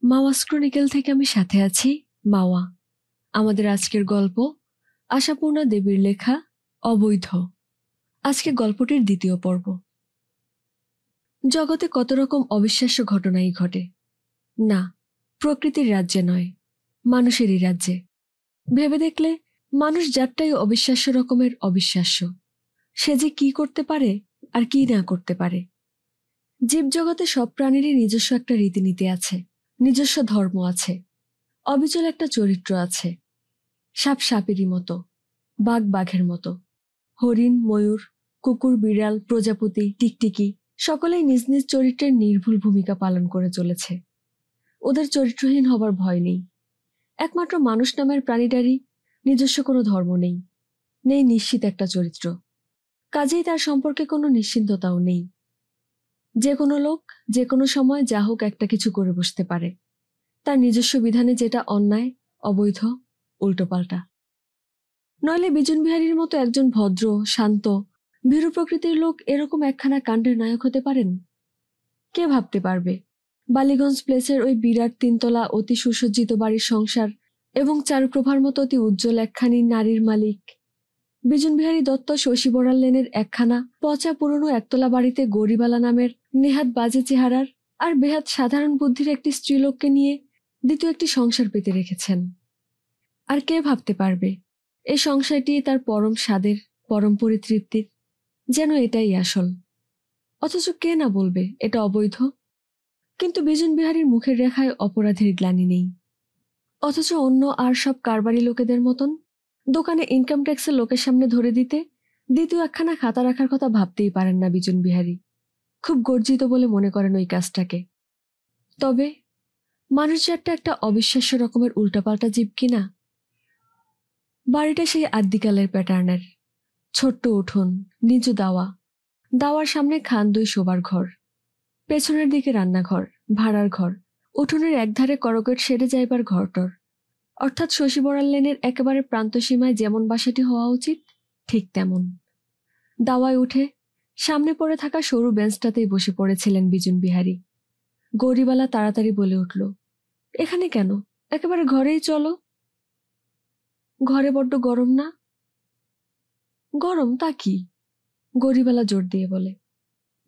মাওয়াস ক্রনিকেল থেকে আমি সাথে আছি মাওয়া। আমাদের আজকের গল্প আশাপূর্ণা দেবীর লেখা অবৈধ। আজকে গল্পটির দ্বিতীয় পর্ব। জগতে কত রকম অবিশ্বাস্য ঘটনাই ঘটে, না প্রকৃতির রাজ্যে নয়, মানুষেরই রাজ্যে। ভেবে দেখলে মানুষ জাতটাই অবিশ্বাস্য রকমের অবিশ্বাস্য। সে যে কি করতে পারে আর কি না করতে পারে। জীবজগতে সব প্রাণীরই নিজস্ব একটা রীতিনীতি আছে, নিজস্ব ধর্ম আছে, অবিচল একটা চরিত্র আছে। সাপ সাপেরই মতো, বাঘ বাঘের মতো, হরিণ ময়ূর, কুকুর বিড়াল প্রজাপতি টিকটিকি সকলেই নিজ নিজ চরিত্রের নির্ভুল ভূমিকা পালন করে চলেছে। ওদের চরিত্রহীন হবার ভয় নেই। একমাত্র মানুষ নামের প্রাণীটারই নিজস্ব কোনো ধর্ম নেই, নেই নিশ্চিত একটা চরিত্র। কাজেই তার সম্পর্কে কোনো নিশ্চিন্ততাও নেই। যে কোনো লোক যে কোনো সময় যা হোক একটা কিছু করে বসতে পারে, তার নিজস্ব বিধানে, যেটা অন্যায়, অবৈধ, উল্টোপাল্টা। নইলে বিজন বিহারীর মতো একজন ভদ্র শান্ত ভীরু প্রকৃতির লোক এরকম একখানা কাণ্ডের নায়ক হতে পারেন? কে ভাবতে পারবে বালিগঞ্জ প্লেসের ওই বিরাট তিনতলা অতি সুসজ্জিত বাড়ির সংসার এবং চারুপ্রভার মতো অতি উজ্জ্বল একখানি নারীর মালিক বিজন বিহারী দত্ত শশী বড়াল লেনের একখানা পচা পুরনো একতলা বাড়িতে গরিবালা নামের নেহাত বাজে চেহারার আর বেহাত সাধারণ বুদ্ধির একটি স্ত্রীলোককে নিয়ে দ্বিতীয় একটি সংসার পেতে রেখেছেন? আর কে ভাবতে পারবে এই সংসারটি তার পরম স্বাদের, পরম পরিতৃপ্তির, যেন এটাই আসল। অথচ কে না বলবে এটা অবৈধ? কিন্তু বিজন বিহারীর মুখের রেখায় অপরাধের গ্লানি নেই। অথচ অন্য আর সব কারবারি লোকেদের মতন দোকানে ইনকাম ট্যাক্সের লোকের সামনে ধরে দিতে দ্বিতীয় একখানা খাতা রাখার কথা ভাবতেই পারেন না বিজন বিহারী। খুব গর্জিত বলে মনে করেন ওই কাজটাকে। তবে মানুষ জাতটা একটা অবিশ্বাস্য রকমের উল্টাপাল্টা জীব কিনা। বাড়িটা সেই আদ্যিকালের প্যাটার্নের। ছোট্ট উঠোন, নিচু দাওয়া, দাওয়ার সামনে খান দুই শোবার ঘর, পেছনের দিকে রান্নাঘর, ভাড়ার ঘর, উঠোনের একধারে করগেট সেরে যাইবার ঘরটর। অর্থাৎ শশী বড়াল লেনের একেবারে প্রান্তসীমায় যেমন বাসাটি হওয়া উচিত ঠিক তেমন। দাওয়ায় উঠে সামনে পড়ে থাকা সরু বেঞ্চটাতেই বসে পড়েছিলেন বিজন বিহারী। গৌরীবালা তাড়াতাড়ি বলে উঠল, এখানে কেন, একেবারে ঘরেই চলো। ঘরে বড্ড গরম না? গরম তা কি? গৌরীবালা জোর দিয়ে বলে,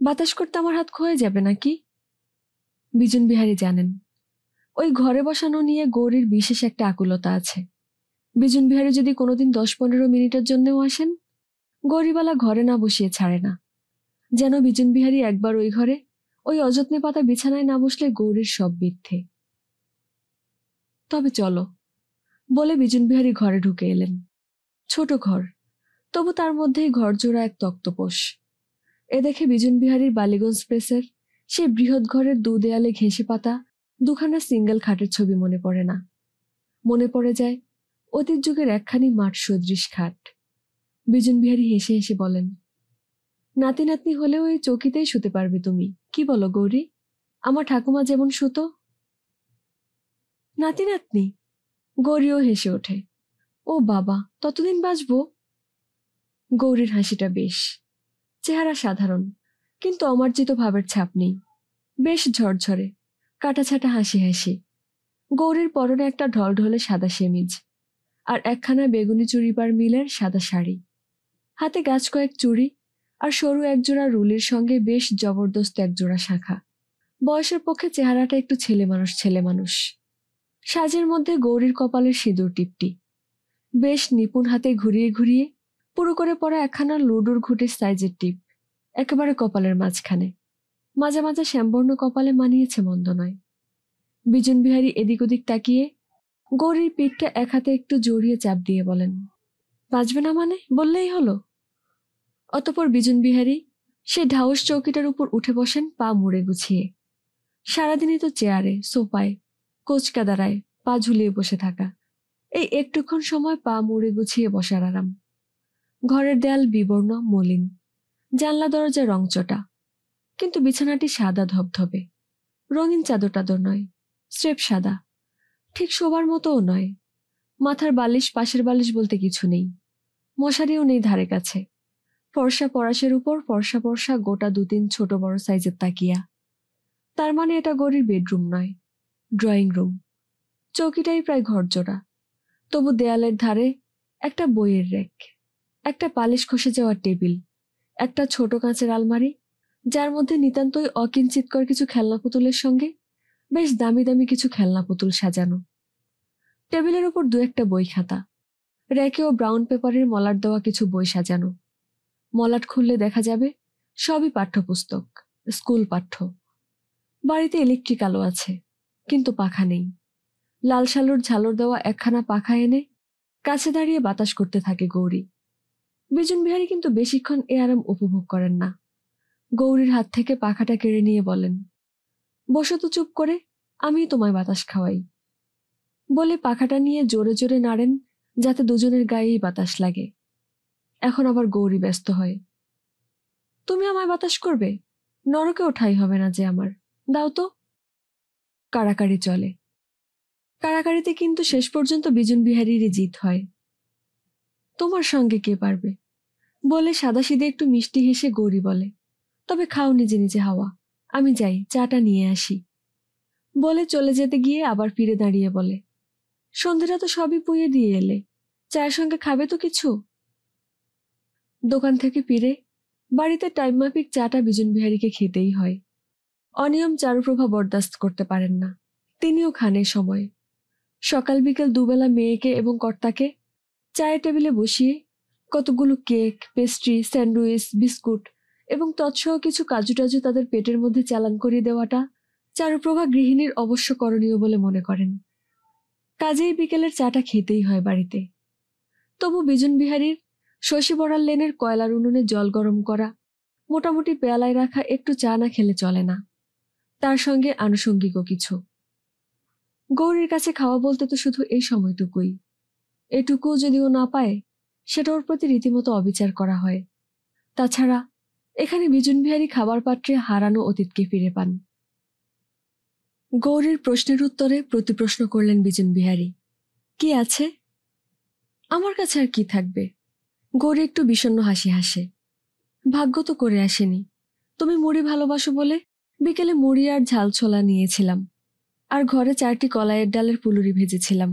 বাতাস করতে আমার হাত ক্ষয়ে যাবে নাকি? বিজন বিহারী জানেন ওই ঘরে বসানো নিয়ে গৌরীর বিশেষ একটা আকুলতা আছে। বিজন বিহারী যদি কোনোদিন 10-15 মিনিটের জন্যও আসেন, গৌরীবালা ঘরে না বসিয়ে ছাড়ে না। যেন বিজন বিহারী একবার ওই ঘরে ওই অযত্নে পাতা বিছানায় না বসলে গৌরীর সব মিথ্যে। তবে চলো বলে বিজন বিহারী ঘরে ঢুকে এলেন। ছোট ঘর, তবু তার মধ্যেই ঘরজোড়া এক তক্তপোষ। এ দেখে বিজন বিহারীর বালিগঞ্জ প্রেসের সেই বৃহৎ ঘরের দু দেয়ালে ঘেঁষে পাতা দুখানা সিঙ্গেল খাটের ছবি মনে পড়ে না। মনে পড়ে যায় অতীত যুগের একখানি মাঠ সদৃশ খাট। বিজন বিহারী হেসে হেসে বলেন, নাতি নাতনি হলেও এই চৌকিতেই শুতে পারবে তুমি, কি বলো গৌরী? আমার ঠাকুমা যেমন শুতো। নাতি নাতনি? গৌরীও হেসে ওঠে, ও বাবা, ততদিন বাঁচবো? গৌরীর হাসিটা বেশ, চেহারা সাধারণ, কিন্তু অমার্জিত ভাবের ছাপ নেই, বেশ ঝরঝরে, কাটাছাটা হাসি হাসি। গৌরীর পরনে একটা ঢলঢলে সাদা সেমিজ আর একখানা বেগুনি চুড়িপার মিলের সাদা শাড়ি, হাতে গাছ কয়েক চুড়ি আর সরু একজোড়া রুলির সঙ্গে বেশ জবরদস্ত একজোড়া শাখা। বয়সের পক্ষে চেহারাটা একটু ছেলে মানুষ। সাজের মধ্যে গৌরীর কপালের সিঁদুর টিপটি, বেশ নিপুণ হাতে ঘুরিয়ে ঘুরিয়ে পুরো করে পড়া একখানা লুডুর ঘুটের সাইজের টিপ একেবারে কপালের মাঝখানে। মাঝে মাঝে শ্যামবর্ণ কপালে মানিয়েছে, মন্দ নয়। বিজন বিহারী এদিক ওদিক তাকিয়ে গৌরীর পিঠটা এক হাতে একটু জড়িয়ে চাপ দিয়ে বলেন, বাঁচবে না মানে বললেই হলো। অতঃপর বিজন বিহারী সে ঢাউস চৌকিটার উপর উঠে বসেন, পা মুড়ে গুছিয়ে। সারাদিনই তো চেয়ারে, সোফায়, কোচকাদারায় পা ঝুলিয়ে বসে থাকা, এই একটুক্ষণ সময় পা মুড়ে গুছিয়ে বসার আরাম। ঘরের দেয়াল বিবর্ণ মলিন, জানলা দরজা রংচটা, কিন্তু বিছানাটি সাদা ধবধবে। রঙিন চাদর টাদর নয়, স্রেফ সাদা, ঠিক শোবার মতোও নয়। মাথার বালিশ, পাশের বালিশ বলতে কিছু নেই, মশারিও নেই ধারে কাছে। ফর্সা পরাশের উপর ফর্সা গোটা 2-3 ছোট বড় সাইজের তাকিয়া। তার মানে এটা গৌরীর বেডরুম নয়, ড্রয়িং রুম। চৌকিটাই প্রায় ঘরজোড়া, তবু দেয়ালের ধারে একটা বইয়ের রেক, একটা পালিশ খসে যাওয়া টেবিল, একটা ছোট কাঁচের আলমারি যার মধ্যে নিতান্তই অকিঞ্চিৎকর কিছু খেলনা পুতুলের সঙ্গে বেশ দামি দামি কিছু খেলনা পুতুল সাজানো। টেবিলের উপর দু একটা বই খাতা, র্যাকেও ব্রাউন পেপারের মলাট দেওয়া কিছু বই সাজানো। মলাট খুললে দেখা যাবে সবই পাঠ্যপুস্তক, স্কুল পাঠ্য। বাড়িতে ইলেকট্রিক আলো আছে, কিন্তু পাখা নেই। লাল শালুর ঝালর দেওয়া একখানা পাখা এনে কাছে দাঁড়িয়ে বাতাস করতে থাকে গৌরী। বিজন বিহারী কিন্তু বেশিক্ষণ এ আরাম উপভোগ করেন না। গৌরীর হাত থেকে পাখাটা কেড়ে নিয়ে বলেন, বসো তো চুপ করে, আমি তোমায় বাতাস খাওয়াই। বলে পাখাটা নিয়ে জোরে জোরে নাড়েন, যাতে দুজনের গায়েই বাতাস লাগে। এখন আবার গৌরী ব্যস্ত হয়, তুমি আমায় বাতাস করবে? নরকে ওঠাই হবে না যে আমার, দাও তো। কাড়াকাড়ি চলে। কাড়াকাড়িতে কিন্তু শেষ পর্যন্ত বিজন বিহারীরই জিত হয়। তোমার সঙ্গে কে পারবে? বলে সাদাসিধে একটু মিষ্টি হেসে গৌরী বলে, তবে খাও নিজে নিজে হাওয়া, আমি যাই চাটা নিয়ে আসি। বলে চলে যেতে গিয়ে আবার ফিরে দাঁড়িয়ে বলে, সন্ধেটা তো সবই পুইয়ে দিয়ে এলে, চায়ের সঙ্গে খাবে তো কিছু? দোকান থেকে ফিরে বাড়িতে টাইম মাফিক চাটা বিজন বিহারীকে খেতেই হয়। অনিয়ম চারুপ্রভা বরদাস্ত করতে পারেন না, তিনিও খান এ সময়। সকাল বিকেল দুবেলা মেয়েকে এবং কর্তাকে চায়ের টেবিলে বসিয়ে কতগুলো কেক, পেস্ট্রি, স্যান্ডউইচ, বিস্কুট এবং তৎসহ কিছু কাজু টাজু তাদের পেটের মধ্যে চালান করিয়ে দেওয়াটা চারুপ্রভা গৃহিণীর অবশ্য করণীয় বলে মনে করেন। কাজেই বিকেলের চাটা খেতেই হয় বাড়িতে। তবু বিজন বিহারীর শশী বড়াল লেনের কয়লার উনুনে জল গরম করা, মোটামুটি পেয়ালায় রাখা একটু চা না খেলে চলে না, তার সঙ্গে আনুষঙ্গিকও কিছু। গৌরীর কাছে খাওয়া বলতে তো শুধু এই সময়টুকুই। এটুকুও যদি ও না পায়, সেটা ওর প্রতি রীতিমতো অবিচার করা হয়। তাছাড়া এখানে বিজন বিহারী খাবার পাত্রে হারানো অতীতকে ফিরে পান। গৌরীর প্রশ্নের উত্তরে প্রতিপ্রশ্ন করলেন বিজন বিহারী, কি আছে? আমার কাছে আর কি থাকবে? গৌরী একটু বিষণ্ণ হাসি হাসে, ভাগ্য তো করে আসেনি। তুমি মুড়ি ভালোবাসো বলে বিকেলে মুড়ি আর ঝাল ছোলা নিয়েছিলাম, আর ঘরে 4টি কলাইয়ের ডালের পুলুরি ভেজেছিলাম।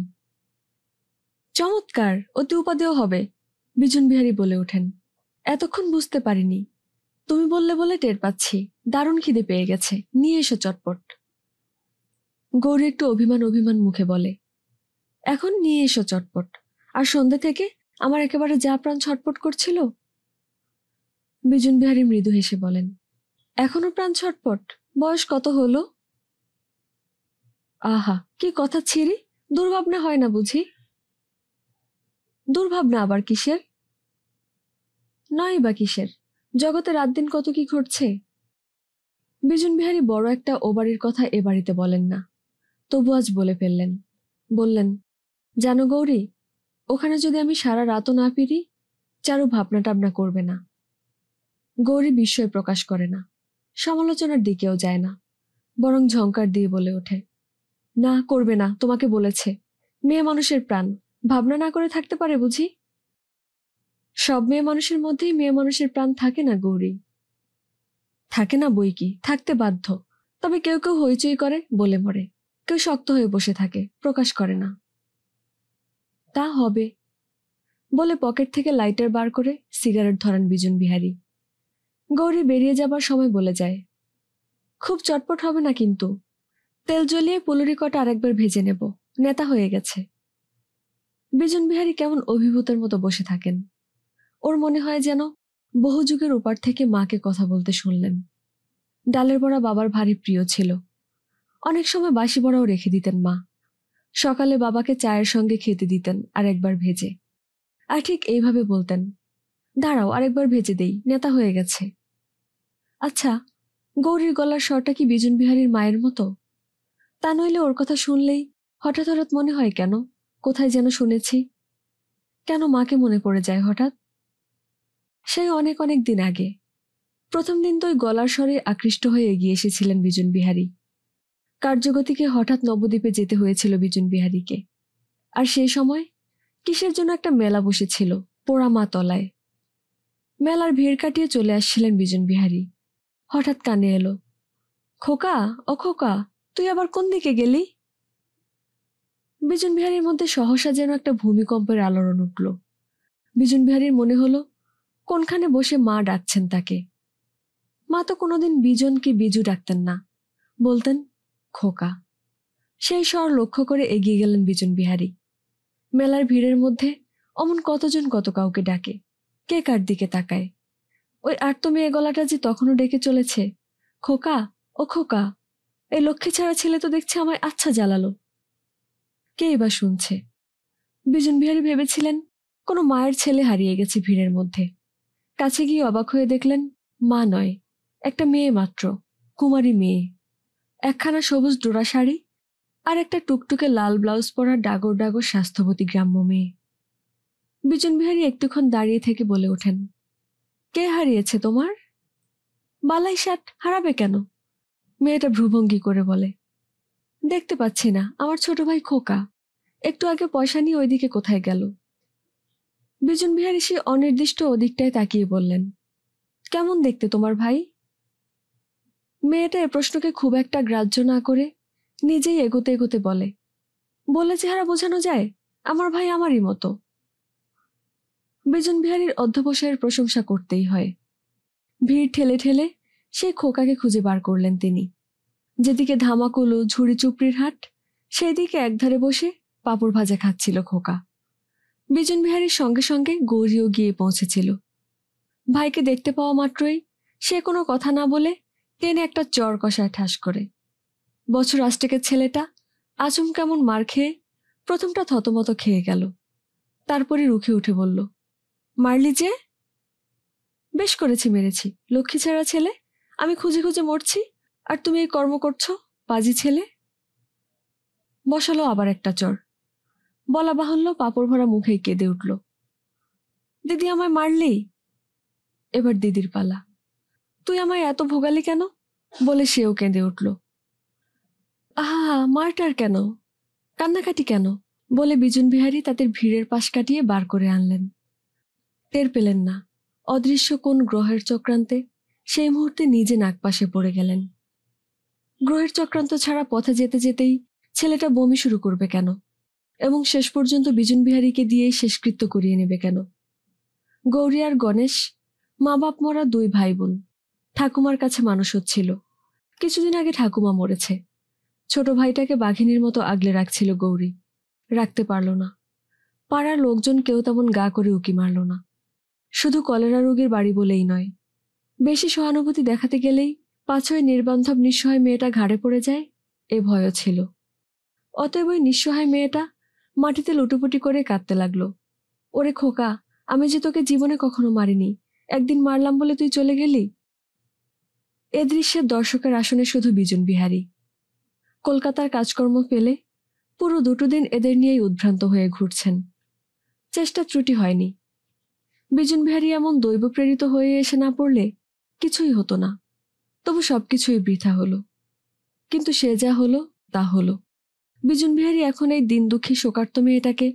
চমৎকার, অতি উপাদেয় হবে, বিজন বিহারী বলে ওঠেন। এতক্ষণ বুঝতে পারিনি, তুমি বললে বলে টের পাচ্ছি। দারুণ খিদে পেয়ে গেছে, নিয়ে এসো চটপট। গৌরী একটু অভিমান অভিমান মুখে বলে, এখন নিয়ে এসো চটপট। আর সন্ধ্যে থেকে আমার একেবারে যা প্রাণ ছটপট করছিল। বিজন বিহারী মৃদু হেসে বলেন, এখনো প্রাণ ছটপট? বয়স কত হলো? আহা, কি কথা ছিরি, দুর্ভাবনা হয় না বুঝি? দুর্ভাবনা আবার কিসের? নয় বা কিসের, জগতে রাত দিন কত কি ঘটছে। বিজন বিহারী বড় একটা ও বাড়ির কথা এ বাড়িতে বলেন না, তবু আজ বলে ফেললেন। বললেন, জানো গৌরী, ওখানে যদি আমি সারা রাতও না ফিরি, চারু ভাবনা টাবনা করবে না। গৌরী বিস্ময় প্রকাশ করে না, সমালোচনার দিকেও যায় না, বরং ঝংকার দিয়ে বলে ওঠে, না করবে না, তোমাকে বলেছে। মেয়ে মানুষের প্রাণ, ভাবনা না করে থাকতে পারে বুঝি? সব মেয়ে মানুষের মধ্যেই মেয়ে মানুষের প্রাণ থাকে না গৌরী। থাকে না বই কি, থাকতে বাধ্য। তবে কেউ কেউ হইচই করে, বলে মরে। কেউ শক্ত হয়ে বসে থাকে, প্রকাশ করে না। তা হবে। বলে পকেট থেকে লাইটার বার করে সিগারেট ধরান বিজন বিহারী। গৌরী বেরিয়ে যাবার সময় বলে যায়, খুব চটপট হবে না কিন্তু। তেল জ্বলিয়ে পুলুরি কটা আরেকবার ভেজে নেব, নেতা হয়ে গেছে। বিজন বিহারী কেমন অভিভূতের মতো বসে থাকেন। ওর মনে হয় যেন বহু যুগের ওপার থেকে মাকে কথা বলতে শুনলেন। ডালের বড়া বাবার ভারী প্রিয় ছিল। অনেক সময় বাসি বড়াও রেখে দিতেন মা। সকালে বাবাকে চায়ের সঙ্গে খেতে দিতেন আর একবার ভেজে। আর ঠিক এইভাবে বলতেন, দাঁড়াও আরেকবার ভেজে দেই, নেতা হয়ে গেছে। আচ্ছা, গৌরীর গলার স্বরটা কি বিজন বিহারীর মায়ের মতো? তা নইলে ওর কথা শুনলেই হঠাৎ হঠাৎ মনে হয় কেন কোথায় যেন শুনেছি। কেন মাকে মনে পড়ে যায় হঠাৎ? সেই অনেক অনেক দিন আগে। প্রথম দিন তো ওই গলার স্বরে আকৃষ্ট হয়ে এগিয়ে এসেছিলেন বিজন বিহারী। কার্যগতিকে হঠাৎ নবদ্বীপে যেতে হয়েছিল বিজন বিহারীকে। আর সেই সময় কিসের জন্য একটা মেলা বসেছিল পোড়ামা তলায়। মেলার ভিড় কাটিয়ে চলে আসছিলেন বিজন বিহারী। হঠাৎ কানে এলো, খোকা, ও খোকা, তুই আবার কোন দিকে গেলি? বিজন বিহারীর মধ্যে সহসা যেন একটা ভূমিকম্পের আলোড়ন উঠল। বিজন বিহারীর মনে হলো কোনখানে বসে মা ডাকছেন তাকে। মা তো কোনোদিন বিজন কি বিজু ডাকতেন না, বলতেন খোকা। সেই স্বর লক্ষ্য করে এগিয়ে গেলেন বিজন বিহারী। মেলার ভিড়ের মধ্যে অমন কতজন কত কাউকে ডাকে, কে কার দিকে তাকায়। ওই আর্ত মেয়ে গলাটা যে তখনও ডেকে চলেছে, খোকা, ও খোকা। এই লক্ষ্মী ছাড়া ছেলে তো দেখছে আমায় আচ্ছা জ্বালালো। কে এবার শুনছে? বিজন বিহারী ভেবেছিলেন কোনো মায়ের ছেলে হারিয়ে গেছে ভিড়ের মধ্যে। কাছে গিয়ে অবাক হয়ে দেখলেন মা নয়, একটা মেয়ে মাত্র, কুমারী মেয়ে। একখানা সবুজ ডোরা শাড়ি আর একটা টুকটুকে লাল ব্লাউজ পরা ডাগর ডাগর স্বাস্থ্যবতী গ্রাম্য মেয়ে। বিজন বিহারী একটুক্ষণ দাঁড়িয়ে থেকে বলে ওঠেন, কে হারিয়েছে তোমার? বালাই ষাট হারাবে কেন? মেয়েটা ভ্রুভঙ্গি করে বলে, দেখতে পাচ্ছি না, আমার ছোট ভাই খোকা একটু আগে পয়সা নিয়ে ওইদিকে কোথায় গেল। বিজন বিহারী সে অনির্দিষ্ট ওদিকটায় তাকিয়ে বললেন, কেমন দেখতে তোমার ভাই? মেয়েটা এ প্রশ্নকে খুব একটা গ্রাহ্য না করে নিজেই এগোতে এগোতে বলে চেহারা বোঝানো যায়, আমার ভাই আমারই মতো। বিজন বিহারীর অধ্যবসায়ের প্রশংসা করতেই হয়। ভিড় ঠেলে ঠেলে সেই খোকাকে খুঁজে বার করলেন তিনি। যেদিকে ধামাকুলো ঝুড়ি চুপড়ির হাট, সেই দিকে একধারে বসে পাঁপড় ভাজা খাচ্ছিল খোকা। বিজন বিহারীর সঙ্গে সঙ্গে গৌরীও গিয়ে পৌঁছেছিল। ভাইকে দেখতে পাওয়া মাত্রই সে কোনো কথা না বলে টেনে একটা চর কষায় ঠাস করে। বছর আষ্টেকের ছেলেটা আচম কেমন মার খেয়ে প্রথমটা থতমত খেয়ে গেল। তারপরে রুখে উঠে বলল, মারলি যে? বেশ করেছি, মেরেছি। লক্ষ্মী ছাড়া ছেলে, আমি খুঁজে খুঁজে মরছি, আর তুমি এই কর্ম করছো, পাজি ছেলে। বসালো আবার একটা চর। বলা বাহুল্য পাপড় ভরা মুখেই কেঁদে উঠল, দিদি আমায় মারলি? এবার দিদির পালা। তুই আমায় এত ভোগালি কেন? বলে সেও কেঁদে উঠল। আহা, মারটার কেন, কান্নাকাটি কেন? বলে বিজন বিহারী তাদের ভিড়ের পাশ কাটিয়ে বার করে আনলেন। টের পেলেন না অদৃশ্য কোন গ্রহের চক্রান্তে সেই মুহূর্তে নিজে নাগপাশে পড়ে গেলেন। গ্রহের চক্রান্ত ছাড়া পথে যেতে যেতেই ছেলেটা বমি শুরু করবে কেন, এবং শেষ পর্যন্ত বিজন বিহারীকে দিয়েই শেষকৃত্য করিয়ে নেবে কেন? গৌরী আর গণেশ মা বাপ মরা দুই ভাই বোন, ঠাকুমার কাছে মানুষ হচ্ছিল। কিছুদিন আগে ঠাকুমা মরেছে। ছোট ভাইটাকে বাঘিনীর মতো আগলে রাখছিল গৌরী, রাখতে পারল না। পাড়ার লোকজন কেউ তেমন গা করে উকি মারল না। শুধু কলেরা রোগীর বাড়ি বলেই নয়, বেশি সহানুভূতি দেখাতে গেলেই পাছয় নির্বান্ধব নিঃসহায় মেয়েটা ঘাড়ে পড়ে যায়, এ ভয়ও ছিল। অতএব ওই নিঃসহায় মেয়েটা মাটিতে লুটোপুটি করে কাঁদতে লাগলো, ওরে খোকা, আমি যে তোকে জীবনে কখনো মারিনি, একদিন মারলাম বলে তুই চলে গেলি। এ দৃশ্যের দর্শকের আসনে শুধু বিজন বিহারী। কলকাতার কাজকর্ম ফেলে পুরো 2 দিন এদের নিয়েই উদ্ভ্রান্ত হয়ে ঘুরছেন। চেষ্টা ত্রুটি হয়নি। বিজন বিহারী এমন দৈব প্রেরিত হয়ে এসে না পড়লে কিছুই হতো না। তবু সবকিছুই বৃথা হলো। কিন্তু সে যা হলো তা হলো। বিজন বিহারী এখন এই দিন দুঃখী শোকার্ত মেয়েটাকে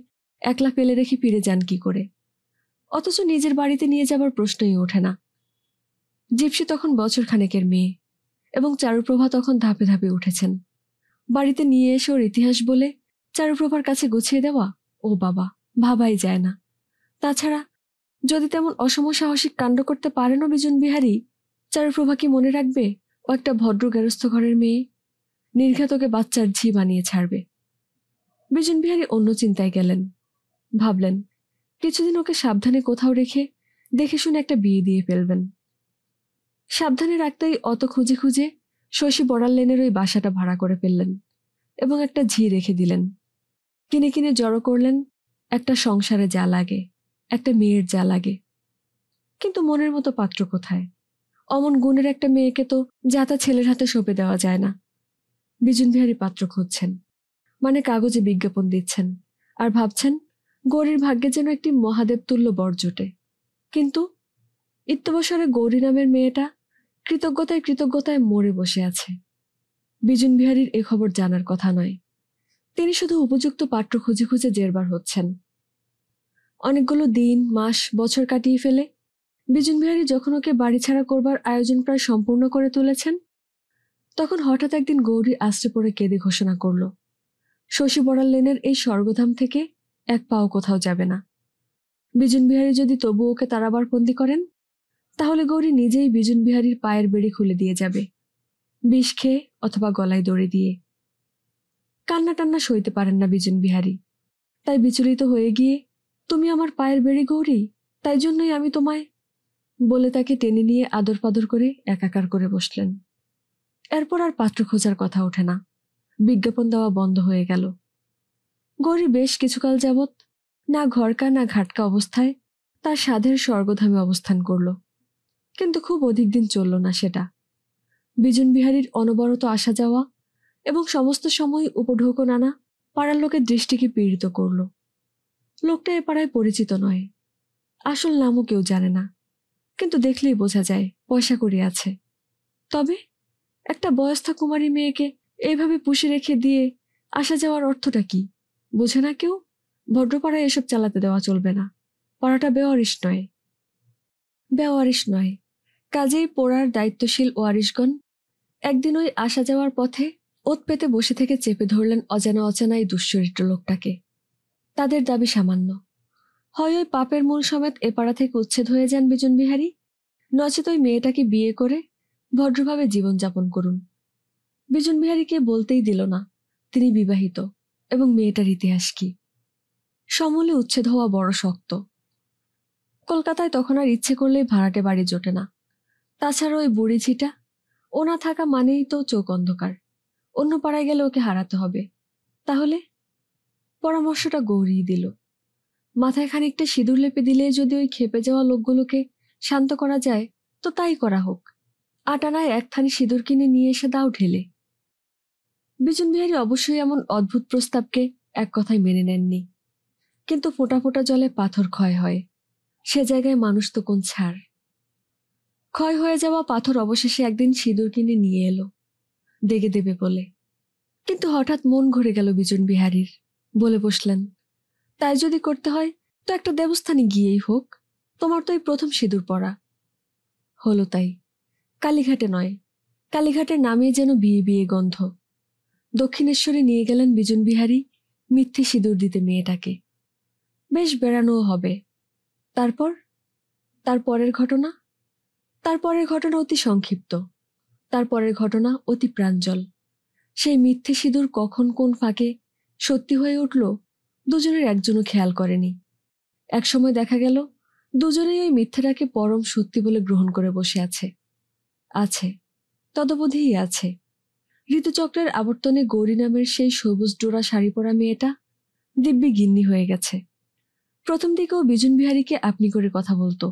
একলা ফেলে রেখে ফিরে যান কি করে? অথচ নিজের বাড়িতে নিয়ে যাবার প্রশ্নই ওঠে না। জিপসি তখন বছরখানেকের মেয়ে, এবং চারুপ্রভা তখন ধাপে ধাপে উঠেছেন। বাড়িতে নিয়ে এসে ওর ইতিহাস বলে চারুপ্রভার কাছে গুছিয়ে দেওয়া, ও বাবা, ভাবাই যায় না। তাছাড়া যদি তেমন অসমসাহসিক কাণ্ড করতে পারেনও বিজন বিহারী, চারুপ্রভা কি মনে রাখবে ও একটা ভদ্র গেরস্থ ঘরের মেয়ে? নির্ঘাতকে বাচ্চার ঝি বানিয়ে ছাড়বে। বিজন বিহারী অন্য চিন্তায় গেলেন। ভাবলেন কিছুদিন ওকে সাবধানে কোথাও রেখে দেখে শুনে একটা বিয়ে দিয়ে ফেলবেন। সাবধানে রাখতেই অত খুঁজে খুঁজে শশী বড়াল লেনের ওই বাসাটা ভাড়া করে ফেললেন এবং একটা ঝি রেখে দিলেন। কিনে কিনে জড়ো করলেন একটা সংসারে যা লাগে, একটা মেয়ের যা লাগে। কিন্তু মনের মতো পাত্র কোথায়? অমন গুণের একটা মেয়েকে তো যাতা ছেলের হাতে সঁপে দেওয়া যায় না। বিজন বিহারী পাত্র খুঁজছেন, মানে কাগজে বিজ্ঞাপন দিচ্ছেন, আর ভাবছেন গৌরীর ভাগ্যে যেন একটি মহাদেব তুল্য বর জোটে। কিন্তু ইত্যবসরে গৌরী নামের মেয়েটা কৃতজ্ঞতায় কৃতজ্ঞতায় মরে বসে আছে। বিজন বিহারীর এ খবর জানার কথা নয়। তিনি শুধু উপযুক্ত পাত্র খুঁজে খুঁজে জেরবার হচ্ছেন। অনেকগুলো দিন, মাস, বছর কাটিয়ে ফেলে বিজন বিহারী যখন ওকে বাড়ি ছাড়া করবার আয়োজন প্রায় সম্পূর্ণ করে তুলেছেন, তখন হঠাৎ একদিন গৌরী আশ্রে পড়ে কেঁদে ঘোষণা করল শশী বড়াল লেনের এই স্বর্গধাম থেকে এক পাও কোথাও যাবে না। বিজন বিহারী যদি তবু ওকে তাড়াবার ফন্দি করেন, তাহলে গৌরী নিজেই বিজন বিহারীর পায়ের বেড়ি খুলে দিয়ে যাবে, বিষ খেয়ে অথবা গলায় দড়ি দিয়ে। কান্না টান্না সইতে পারেন না বিজন বিহারী, তাই বিচলিত হয়ে গিয়ে, তুমি আমার পায়ের বেড়ি গৌরী, তাই জন্যই আমি তোমায়, বলে তাকে টেনে নিয়ে আদর পাদর করে একাকার করে বসলেন। এরপর আর পাত্র খোঁজার কথা ওঠে না, বিজ্ঞাপন দেওয়া বন্ধ হয়ে গেল। গৌরী বেশ কিছুকাল যাবৎ না ঘরকা না ঘাটকা অবস্থায় তার সাধের স্বর্গধামে অবস্থান করল, কিন্তু খুব অধিক দিন চলল না সেটা। বিজন বিহারীর অনবরত আসা যাওয়া এবং সমস্ত সময় উপঢৌক নানা পাড়ার লোকের দৃষ্টিকে পীড়িত করল। লোকটা এ পাড়ায় পরিচিত নয়, আসল নামও কেউ জানে না, কিন্তু দেখলেই বোঝা যায় পয়সা কড়ি আছে। তবে একটা বয়স্থা কুমারী মেয়েকে এইভাবে পুষে রেখে দিয়ে আসা যাওয়ার অর্থটা কি বোঝে না কেউ। ভদ্রপাড়ায় এসব চালাতে দেওয়া চলবে না, পাড়াটা বেওয়ারিশ নয়। কাজেই পোড়ার দায়িত্বশীল ওয়ারিশগণ একদিন ওই আসা যাওয়ার পথে ওত পেতে বসে থেকে চেপে ধরলেন অজানা অচেনা এই দুশ্চরিত্র লোকটাকে। তাদের দাবি সামান্য, হয় ওই পাপের মূল সমেত এ পাড়া থেকে উচ্ছেদ হয়ে যান বিজন বিহারী, নচেত ওই মেয়েটাকে বিয়ে করে ভদ্রভাবে জীবনযাপন করুন। বিজন বিহারীকে বলতেই দিল না তিনি বিবাহিত এবং মেয়েটার ইতিহাস কি। সমূলে উচ্ছেদ হওয়া বড় শক্ত। কলকাতায় তখন আর ইচ্ছে করলেই ভাড়াটে বাড়ি জোটে না। তাছাড়া ওই বুড়ি ঝিটা, ও না থাকা মানেই তো চোখ অন্ধকার। অন্য পাড়ায় গেলে ওকে হারাতে হবে। তাহলে পরামর্শটা গৌরীই দিল। মাথায় খানিকটা সিঁদুর লেপে দিলে যদি ওই খেপে যাওয়া লোকগুলোকে শান্ত করা যায় তো তাই করা হোক। আটানায় একখানি সিঁদুর কিনে নিয়ে এসে দাও ঢেলে। বিজন বিহারী অবশ্যই এমন অদ্ভুত প্রস্তাবকে এক কথায় মেনে নেননি, কিন্তু ফোঁটা ফোঁটা জলে পাথর ক্ষয় হয়, সে জায়গায় মানুষ তো কোন ছাড়। ক্ষয় হয়ে যাওয়া পাথর অবশেষে একদিন সিঁদুর কিনে নিয়ে এলো দেগে দেবে বলে। কিন্তু হঠাৎ মন ঘুরে গেল বিজন বিহারীর, বলে বসলেন, তাই যদি করতে হয় তো একটা দেবস্থানে গিয়েই হোক, তোমার তো এই প্রথম সিঁদুর পরা। হলো তাই। কালীঘাটে নয়, কালীঘাটের নামেই যেন বিয়ে বিয়ে গন্ধ। দক্ষিণেশ্বরে নিয়ে গেলেন বিজন বিহারী মিথ্যে সিঁদুর দিতে মেয়েটাকে। বেশ বেড়ানোও হবে। তারপরের ঘটনা অতি সংক্ষিপ্ত, তারপরের ঘটনা অতি প্রাঞ্জল। সেই মিথ্যে সিঁদুর কখন কোন ফাঁকে সত্যি হয়ে উঠল দুজনের একজনও খেয়াল করেনি। একসময় দেখা গেল দুজনেই ওই মিথ্যেটাকে পরম সত্যি বলে গ্রহণ করে বসে আছে তদবধিই আছে। ঋতুচক্রের আবর্তনে গৌরী নামের সেই সবুজ ডোরা শাড়ি পরা মেয়েটা দিব্যি গিন্নি হয়ে গেছে। প্রথম দিকেও বিজন বিহারীকে আপনি করে কথা বলতো।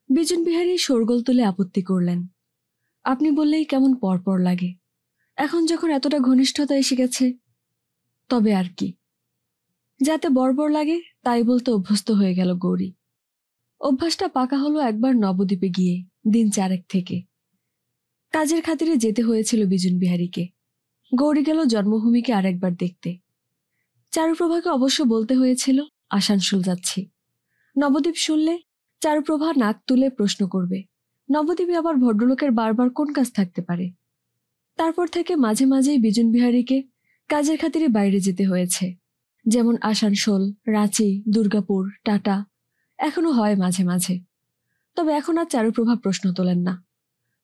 বিজন বিহারী শোরগোল তুলে আপত্তি করলেন, আপনি বললেই কেমন পরপর লাগে। এখন যখন এতটা ঘনিষ্ঠতা এসে গেছে তবে আর কি। যাতে বর্বর লাগে তাই বলতে অভ্যস্ত হয়ে গেল গৌরী। অভ্যাসটা পাকা হলো একবার নবদ্বীপে গিয়ে দিন 4 থেকে। কাজের খাতিরে যেতে হয়েছিল বিজন বিহারীকে। গৌরী গেল জন্মভূমিকে আরেকবার দেখতে। চারুপ্রভাকে অবশ্য বলতে হয়েছিল আসানসোল যাচ্ছি। নবদ্বীপ শুনলে চারুপ্রভা নাক তুলে প্রশ্ন করবে, নবদ্বীপে আবার ভদ্রলোকের বারবার কোন কাজ থাকতে পারে। তারপর থেকে মাঝে মাঝেই বিজন বিহারীকে কাজের খাতিরে বাইরে যেতে হয়েছে, যেমন আসানসোল, রাঁচি, দুর্গাপুর, টাটা। এখনো হয় মাঝে মাঝে। তবে এখন আর চারুপ্রভা প্রশ্ন তোলেন না।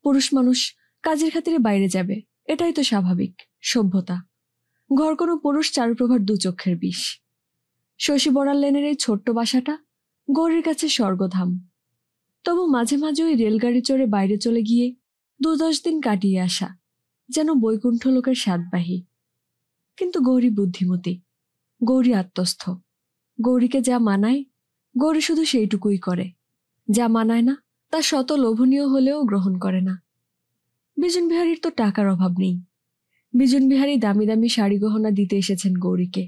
পুরুষ মানুষ কাজের খাতিরে বাইরে যাবে, এটাই তো স্বাভাবিক, সভ্যতা। ঘর কোনো পুরুষ চারুপ্রভার দু চক্ষের বিষ। শশী বড়াল লেনের এই ছোট্ট বাসাটা গৌরীর কাছে স্বর্গধাম। তবু মাঝে মাঝে ওই রেলগাড়ি চড়ে বাইরে চলে গিয়ে 2-10 দিন কাটিয়ে আসা যেন বৈকুণ্ঠ লোকের স্বাদবাহী। কিন্তু গৌরী বুদ্ধিমতী, গৌরী আত্মস্থ। গৌরীকে যা মানায় গৌরী শুধু সেইটুকুই করে, যা মানায় না তা শত লোভনীয় হলেও গ্রহণ করে না। বিজন বিহারীর তো টাকার অভাব নেই। বিজন বিহারী দামি দামি শাড়ি গহনা দিতে এসেছেন গৌরীকে।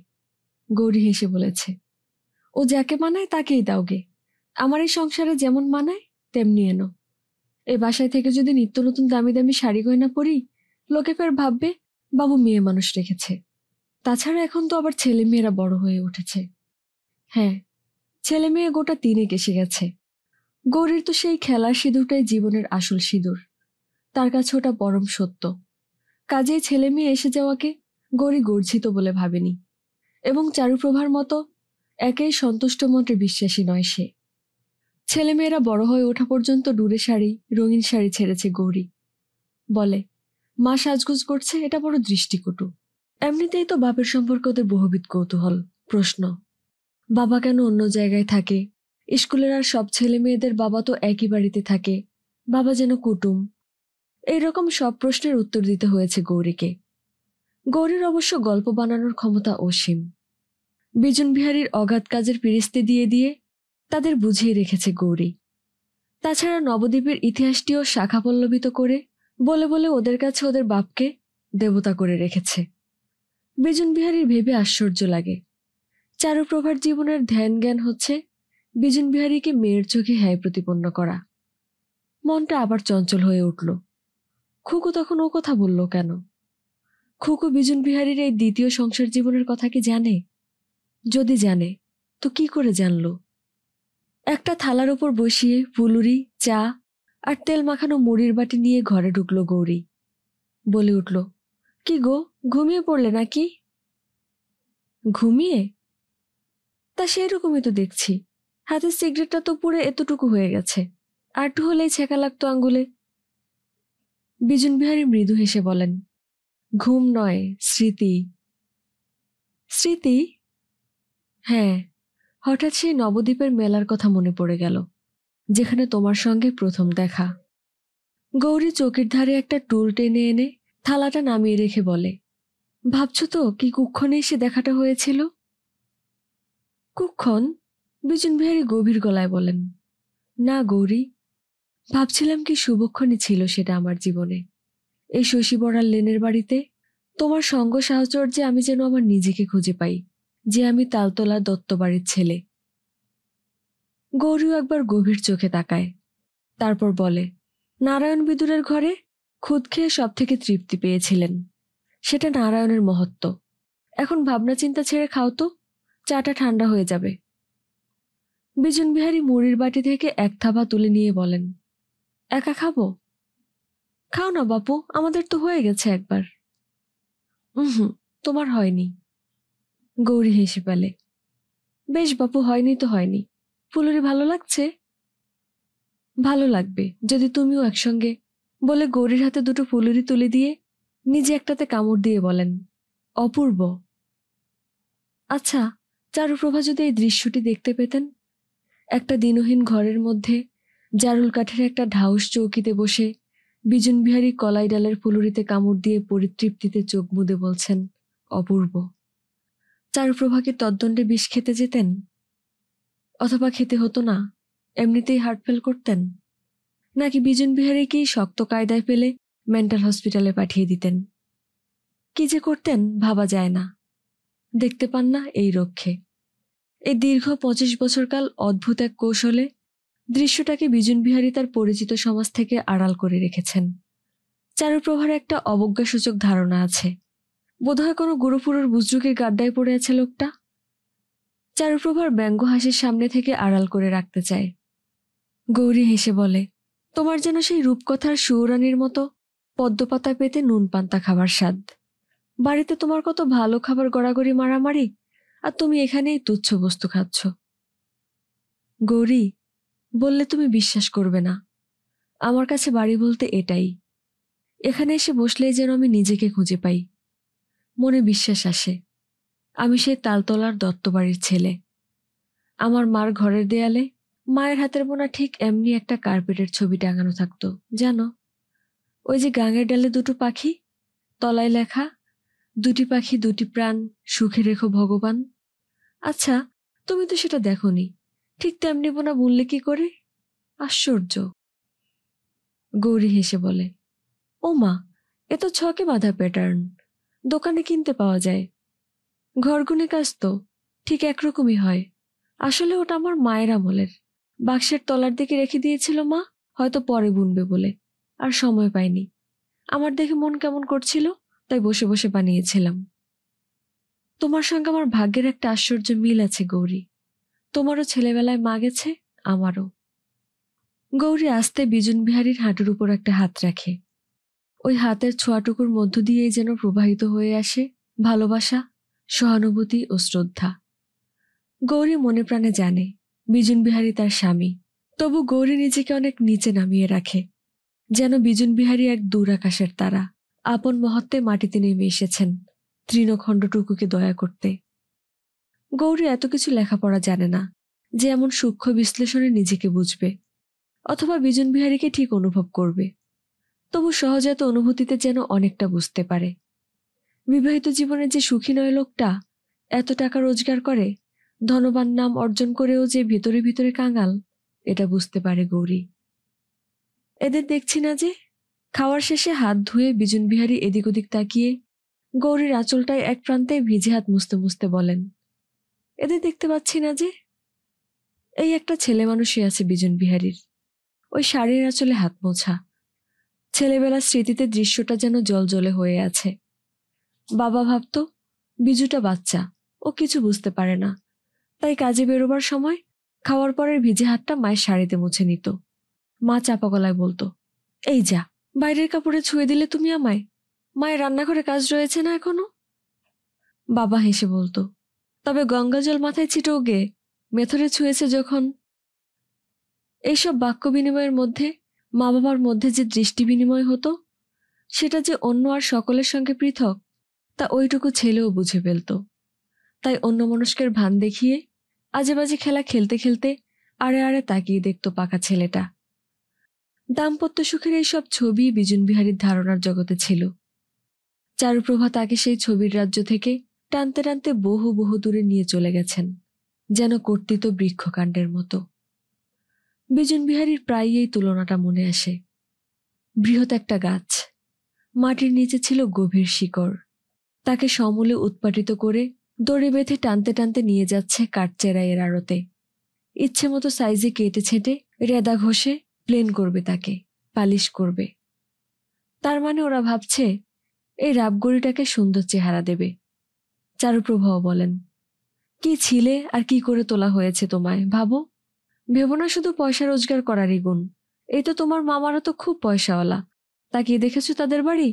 গৌরী হেসে বলেছে, ও যাকে মানায় তাকেই দাওগে, আমার এই সংসারে যেমন মানায় তেমনি এনো। এই বাসায় থেকে যদি নিত্য নতুন দামি দামি শাড়ি গয়না পরি, লোকে ফের ভাববে বাবু মেয়ে মানুষ রেখেছে। তাছাড়া এখন তো আবার ছেলে মেয়েরা বড় হয়ে উঠেছে। হ্যাঁ, ছেলে মেয়ে গোটা 3 এসে গেছে। গৌরীর তো সেই খেলার সিঁদুরটাই জীবনের আসল সিঁদুর, তার কাছে ওটা পরম সত্য। কাজেই ছেলে মেয়ে এসে যাওয়াকে গৌরী গর্জিত বলে ভাবেনি। এবং চারুপ্রভার মতো একেই সন্তুষ্ট মন্ত্রে বিশ্বাসী নয় সে। ছেলেমেয়েরা বড় হয়ে ওঠা পর্যন্ত ডুরে শাড়ি, রঙিন শাড়ি ছেড়েছে গৌরী। বলে, মা সাজগোজ করছে, এটা বড় দৃষ্টিকটু। এমনিতেই তো বাপের সম্পর্কে ওদের বহুবিধ কৌতূহল, প্রশ্ন। বাবা কেন অন্য জায়গায় থাকে? স্কুলের আর সব ছেলে মেয়েদের বাবা তো একই বাড়িতে থাকে। বাবা যেন কুটুম। এইরকম সব প্রশ্নের উত্তর দিতে হয়েছে গৌরীকে। গৌরীর অবশ্য গল্প বানানোর ক্ষমতা অসীম। বিজন বিহারীর অগাধ কাজের ফিরিস্তি দিয়ে দিয়ে তাদের বুঝিয়ে রেখেছে গৌরী। তাছাড়া নবদ্বীপের ইতিহাসটিও শাখা পল্লবিত করে বলে বলে ওদের কাছে ওদের বাপকে দেবতা করে রেখেছে। বিজন বিহারীর ভেবে আশ্চর্য লাগে। চারুপ্রভার জীবনের ধ্যান জ্ঞান হচ্ছে বিজন বিহারীকে মেয়ের চোখে হ্যায় প্রতিপন্ন করা। মনটা আবার চঞ্চল হয়ে উঠল। খুকু তখন ও কথা বলল কেন? খুকু বিজন বিহারীর এই দ্বিতীয় সংসার জীবনের কথা কি জানে? যদি জানে তো কি করে জানল? একটা থালার উপর বসিয়ে ফুলুরি, চা আর তেল মাখানো মুড়ির বাটি নিয়ে ঘরে ঢুকলো গৌরী। বলে উঠল, কি গো, ঘুমিয়ে পড়লে নাকি? ঘুমিয়ে? তা সেরকমই তো দেখছি। হাতের সিগারেটটা তো পুরো এতটুকু হয়ে গেছে, আর একটু হলেই ছেঁকা লাগতো আঙ্গুলে। বিজন বিহারী মৃদু হেসে বলেন, ঘুম নয়, স্মৃতি। স্মৃতি? হ্যাঁ, হঠাৎ সেই নবদ্বীপের মেলার কথা মনে পড়ে গেল, যেখানে তোমার সঙ্গে প্রথম দেখা। গৌরী চৌকির ধারে একটা টুল টেনে এনে থালাটা নামিয়ে রেখে বলে, ভাবছো তো কি কুক্ষণে এসে দেখাটা হয়েছিল? কুক্ষণ? বিজন বিহারী গভীর গলায় বলেন, না গৌরী, ভাবছিলাম কি শুভক্ষণই ছিল সেটা আমার জীবনে। এই শশীবরার লেনের বাড়িতে তোমার সঙ্গ সাহচর্যে আমি যেন আমার নিজেকে খুঁজে পাই, যে আমি তালতলা দত্তবাড়ির ছেলে। গৌরীও একবার গভীর চোখে তাকায়, তারপর বলে, নারায়ণ বিদুরের ঘরে খুদ খেয়ে সব থেকে তৃপ্তি পেয়েছিলেন, সেটা নারায়ণের মহত্ব। এখন ভাবনা চিন্তা ছেড়ে খাও তো, চাটা ঠান্ডা হয়ে যাবে। বিজন বিহারী মুড়ির বাটি থেকে এক থাবা তুলে নিয়ে বলেন, একা খাবো? খাও না বাপু, আমাদের তো হয়ে গেছে একবার। হুম, তোমার হয়নি। গৌরী হেসে ফেলে, বেশ বাপু, হয়নি তো হয়নি। ফুলুরি ভালো লাগছে? ভালো লাগবে যদি তুমিও একসঙ্গে, বলে গৌরীর হাতে দুটো ফুলুরি তুলে দিয়ে নিজে একটাতে কামড় দিয়ে বলেন, অপূর্ব। আচ্ছা, চারুপ্রভা যদি এই দৃশ্যটি দেখতে পেতেন, একটা দিনহীন ঘরের মধ্যে জারুল কাঠের একটা ঢাউস চৌকিতে বসে বিজন বিহারী কলাই ডালের ফুলুরিতে কামড় দিয়ে পরিতৃপ্তিতে চোখ মুদে বলছেন, অপূর্ব। চারুপ্রভা কি তদ্দণ্ডে বিষ খেতে যেতেন? অথবা খেতে হতো না, এমনিতেই হার্ট ফেল করতেন? নাকি বিজন বিহারীকেই শক্ত কায়দায় ফেলে মেন্টাল হসপিটালে পাঠিয়ে দিতেন? কি যে করতেন ভাবা যায় না। দেখতে পান না এই রক্ষে। এই দীর্ঘ 25 বছরকাল অদ্ভুত এক কৌশলে দৃশ্যটাকে বিজন বিহারী তার পরিচিত সমাজ থেকে আড়াল করে রেখেছেন। চারুপ্রভার একটা অবজ্ঞাসূচক ধারণা আছে, বোধহয় কোনো গুরুপুরুর বুজরুকের গাড্ডায় পড়ে আছে লোকটা। চারুপ্রভার ব্যঙ্গ হাসির সামনে থেকে আড়াল করে রাখতে চায়। গৌরী হেসে বলে, তোমার যেন সেই রূপকথার সুরানির মতো পদ্মপাতা পেতে নুন পান্তা খাবার স্বাদ। বাড়িতে তোমার কত ভালো খাবার গড়াগড়ি মারামারি, আর তুমি এখানেই তুচ্ছ বস্তু খাচ্ছ। গৌরী, বললে তুমি বিশ্বাস করবে না, আমার কাছে বাড়ি বলতে এটাই। এখানে এসে বসলেই যেন আমি নিজেকে খুঁজে পাই। মনে বিশ্বাস আসে আমি সেই তালতলার দত্তবাড়ির ছেলে। আমার মার ঘরের দেয়ালে মায়ের হাতের বোনা ঠিক এমনি একটা কার্পেটের ছবি টাঙানো থাকতো, জানো? ওই যে গাঙের ডালে দুটো পাখি, তলায় লেখা, দুটি পাখি দুটি প্রাণ, সুখে রেখো ভগবান। আচ্ছা, তুমি তো সেটা দেখোনি, ঠিক তেমনি বোনা বললে কি করে? আশ্চর্য। গৌরী হেসে বলে, ও মা, এ তো ছকে বাঁধা প্যাটার্ন, দোকানে কিনতে পাওয়া যায়। ঘরগুনে কাজ তো ঠিক একরকমই হয়। আসলে ওটা আমার মায়ের আমলের, বাক্সের তলার দিকে রেখে দিয়েছিল মা, হয়তো পরে বুনবে বলে, আর সময় পাইনি। আমার দেখে মন কেমন করছিল, তাই বসে বসে বানিয়েছিলাম। তোমার সঙ্গে আমার ভাগ্যের একটা আশ্চর্য মিল আছে গৌরী। তোমারও ছেলেবেলায় মা গেছে, আমারও। গৌরী আস্তে বিজন বিহারীর হাঁটুর উপর একটা হাত রাখে। ওই হাতের ছোঁয়াটুকুর মধ্য দিয়েই যেন প্রবাহিত হয়ে আসে ভালোবাসা, সহানুভূতি ও শ্রদ্ধা। গৌরী মনে প্রাণে জানে বিজুন বিহারী তার স্বামী, তবু গৌরী নিজেকে অনেক নিচে নামিয়ে রাখে, যেন বিজুন বিহারী এক দূর আকাশের তারা, আপন মহত্বে মাটিতে নেমে এসেছেন তৃণখণ্ডটুকুকে দয়া করতে। গৌরী এত কিছু লেখাপড়া জানে না যে এমন সূক্ষ্ম বিশ্লেষণে নিজেকে বুঝবে অথবা বিজুন বিহারীকে ঠিক অনুভব করবে, তবু সহজাত অনুভূতিতে যেন অনেকটা বুঝতে পারে। বিবাহিত জীবনে যে সুখী নয় লোকটা, এত টাকা রোজগার করে, ধনবান নাম অর্জন করেও যে ভিতরে ভিতরে কাঙাল, এটা বুঝতে পারে গৌরী। এদের দেখছি না যে? খাওয়ার শেষে হাত ধুয়ে বিজুন বিহারী এদিক ওদিক তাকিয়ে গৌরীর আঁচলটায় এক প্রান্তে ভিজে হাত মুছতে মুছতে বলেন, এদের দেখতে পাচ্ছি না যে? এই একটা ছেলে মানুষই আছে বিজুন বিহারীর, ওই শাড়ির আঁচলে হাত মোছা। ছেলেবেলার স্মৃতিতে দৃশ্যটা যেন জলজলে হয়ে আছে। বাবা ভাবত বিজুটা বাচ্চা, ও কিছু বুঝতে পারে না, তাই কাজে বেরোবার সময় খাওয়ার পরের ভিজে হাতটা মায়ের শাড়িতে মুছে নিত। মা চাপা গলায় বলতো, এই যা, বাইরের কাপড়ে ছুঁয়ে দিলে তুমি আমায়, মায়ের রান্নাঘরে কাজ রয়েছে না এখনো? বাবা হেসে বলতো, তবে গঙ্গা জল মাথায় ছিটেও গে, মেথরে ছুঁয়েছে যখন। এইসব বাক্য বিনিময়ের মধ্যে মা বাবার মধ্যে যে দৃষ্টি বিনিময় হতো, সেটা যে অন্য আর সকলের সঙ্গে পৃথক, তা ওইটুকু ছেলেও বুঝে ফেলত। তাই অন্যমনস্কের ভান দেখিয়ে আজে বাজে খেলা খেলতে খেলতে আড়ে আড়ে তাকিয়ে দেখত পাকা ছেলেটা। দাম্পত্য সুখের এইসব ছবি বিজুন বিহারীর ধারণার জগতে ছিল। চারুপ্রভা তাকে সেই ছবির রাজ্য থেকে টানতে টানতে বহু বহু দূরে নিয়ে চলে গেছেন, যেন কর্তিত বৃক্ষকাণ্ডের মতো। বিজুন বিহারীর প্রায়ই এই তুলনাটা মনে আসে। বৃহৎ একটা গাছ, মাটির নিচে ছিল গভীর শিকড়, তাকে সমূলে উৎপাটিত করে দড়ি বেঁধে টানতে টানতে নিয়ে যাচ্ছে কাঠচেরাইয়ের আড়তে। ইচ্ছে মতো সাইজে কেটে ছেটে রেদা ঘষে প্লেন করবে, তাকে পালিশ করবে। তার মানে ওরা ভাবছে এই রাবগড়িটাকে সুন্দর চেহারা দেবে। চারুপ্রভাও বলেন, কি ছিলে আর কি করে তোলা হয়েছে তোমায়, ভাবো। ভেবো না শুধু পয়সা রোজগার করারই গুণ, এই তো তোমার মামারা তো খুব পয়সাওয়ালা, তাকিয়ে দেখেছো তাদের বাড়ি?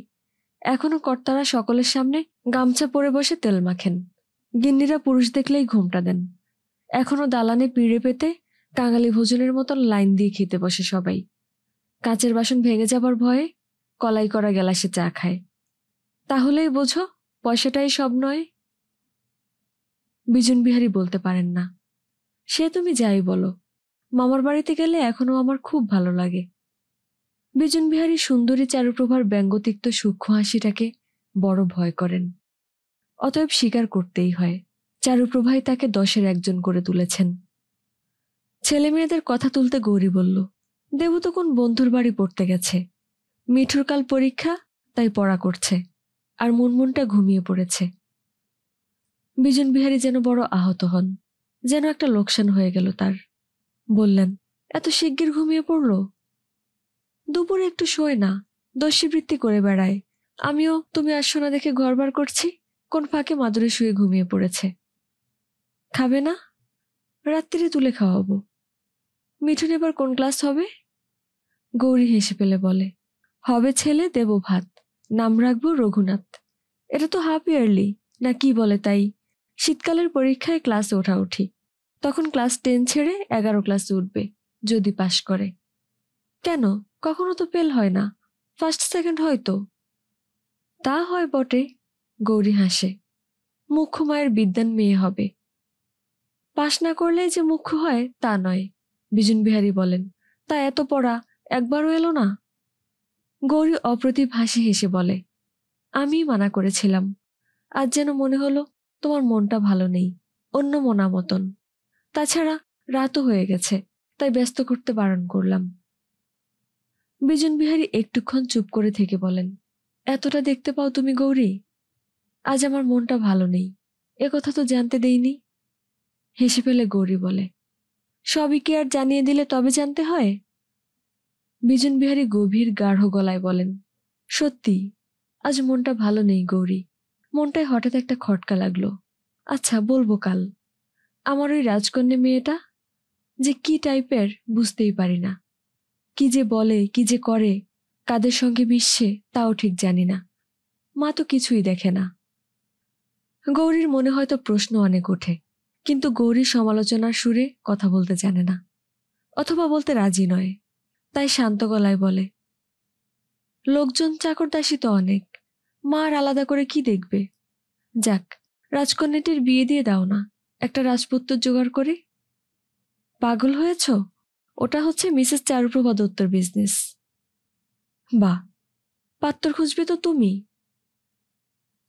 এখনো কর্তারা সকলের সামনে গামছা পরে বসে তেল মাখেন, গিন্নিরা পুরুষ দেখলেই ঘুমটা দেন, এখনো দালানে পিঁড়ে পেতে কাঙালি ভোজনের মতন লাইন দিয়ে খেতে বসে সবাই, কাঁচের বাসন ভেঙে যাবার ভয়ে কলাই করা গেলাসে চা খায়। তাহলেই বোঝো পয়সাটাই সব নয়। বিজুন বিহারী বলতে পারেন না, সে তুমি যাই বলো, মামার বাড়িতে গেলে এখনো আমার খুব ভালো লাগে। বিজুন বিহারী সুন্দরী চারুপ্রভার ব্যঙ্গতিক্ত সূক্ষ্ম হাসিটাকে বড় ভয় করেন। অতএব স্বীকার করতেই হয়, চারুপ্রভাই তাকে 10-এর একজন করে তুলেছেন। ছেলে মেয়েদের কথা তুলতে গৌরী বলল, দেবু তো কোন বন্ধুর বাড়ি পড়তে গেছে, মিঠুর কাল পরীক্ষা, তাই পড়া করছে, আর মুনমুনটা ঘুমিয়ে পড়েছে। বিজুন বিহারী যেন বড় আহত হন, যেন একটা লোকসান হয়ে গেল তার। বললেন, এত শিগগির ঘুমিয়ে পড়ল? দুপুরে একটু শোয় না, দস্যিবৃত্তি করে বেড়ায়, আমিও তুমি আসছো না দেখে ঘর বার করছি, কোন ফাঁকে মাদুরে শুয়ে ঘুমিয়ে পড়েছে। খাবে না? রাত্রিরে তুলে খাওয়াবো। মিঠুন এবার কোন ক্লাস হবে? গৌরী হেসে ফেলে বলে, হবে ছেলে, দেব ভাত, নাম রাখবো রঘুনাথ। এটা তো হাফ ইয়ারলি না কি বলে, তাই শীতকালের পরীক্ষায় ক্লাসে ওঠা উঠি, তখন ক্লাস 10 ছেড়ে 11 ক্লাসে উঠবে, যদি পাশ করে। কেন, কখনো তো ফেল হয় না, ফার্স্ট সেকেন্ড হয়তো। তা হয় বটে, গৌরী হাসে, মুখ্য মায়ের বিদ্বান মেয়ে হবে। পাশ না করলেই যে মুখ্য হয় তা নয়, বিজুন বিহারী বলেন, তা এত পড়া একবারও এলো না? গৌরী অপ্রতিভ হাসি হেসে বলে, আমি মানা করেছিলাম, আজ যেন মনে হলো তোমার মনটা ভালো নেই, অন্য মনা মতন। তাছাড়া রাতও হয়ে গেছে, তাই ব্যস্ত করতে বারণ করলাম। বিজুন বিহারী একটুক্ষণ চুপ করে থেকে বলেন, এতটা দেখতে পাও তুমি গৌরী? আজ আমার মনটা ভালো নেই, এ কথা তো জানতে দেইনি। হেসে ফেলে গৌরী বলে, সবই কি আর জানিয়ে দিলে তবে জানতে হয়? বিজুন বিহারী গভীর গাঢ় গলায় বলেন, সত্যি আজ মনটা ভালো নেই গৌরী, মনটায় হঠাৎ একটা খটকা লাগলো। আচ্ছা বলবো কাল। আমার ওই রাজকন্যা মেয়েটা যে কি টাইপের বুঝতেই পারি না, কি যে বলে, কি যে করে, কাদের সঙ্গে মিশছে তাও ঠিক জানি না। মা তো কিছুই দেখে না। গৌরীর মনে হয়তো প্রশ্ন অনেক ওঠে, কিন্তু গৌরী সমালোচনার সুরে কথা বলতে জানে না, অথবা বলতে রাজি নয়। তাই শান্ত গলায় বলে, লোকজন চাকরদাসী তো অনেক, মা আর আলাদা করে কি দেখবে? যাক, রাজকন্যাটির বিয়ে দিয়ে দাও না, একটা রাজপুত্র জোগাড় করে। পাগল হয়েছ? ওটা হচ্ছে মিসেস চারুপ্রভা দত্তর বিজনেস। বাহ, পাত্তর খুঁজবে তো তুমি?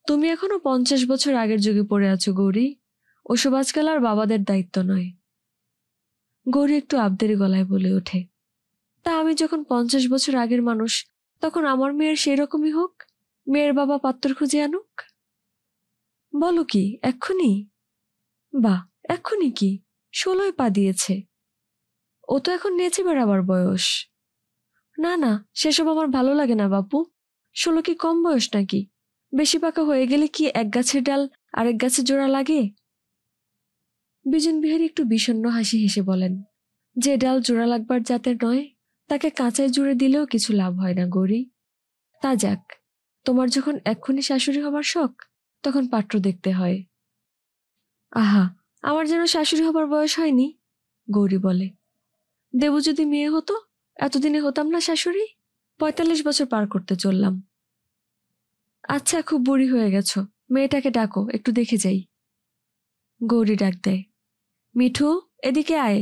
তুমি এখনো 50 বছর আগের যুগে পড়ে আছো গৌরী। ওসব আজকাল আর বাবাদের দায়িত্ব নয়। গৌরী একটু আবদারি গলায় বলে ওঠে, তা আমি যখন 50 বছর আগের মানুষ, তখন আমার মেয়ের সেই রকমই হোক, মেয়ের বাবা পাত্তর খুঁজে আনুক। বলো কি, এক্ষুনি? বাহ, এক্ষুনি কি? 16 পা দিয়েছে। ও তো এখন নেচে বেড়াবার বয়স। না না, সেসব আমার ভালো লাগে না বাপু। 16 কি কম বয়স নাকি? বেশি পাকা হয়ে গেলে কি এক গাছের ডাল আরেক গাছের জোড়া লাগে? বিজন বিহারী একটু বিষণ্ণ হাসি হেসে বলেন, যে ডাল জোড়া লাগবার জাতের নয়, তাকে কাঁচায় জুড়ে দিলেও কিছু লাভ হয় না গৌরী। তা যাক, তোমার যখন এক্ষুনি শাশুড়ি হবার শখ, তখন পাত্র দেখতে হয়। আহা, আমার যেন শাশুড়ি হবার বয়স হয়নি, গৌরী বলে। দেবু যদি মেয়ে হতো, এতদিনে হতাম না শাশুড়ি? 45 বছর পার করতে চললাম। আচ্ছা, খুব বুড়ি হয়ে গেছো, মেয়েটাকে ডাকো, একটু দেখে যাই। গৌরী ডাক দেয়, মিঠু, এদিকে আয়।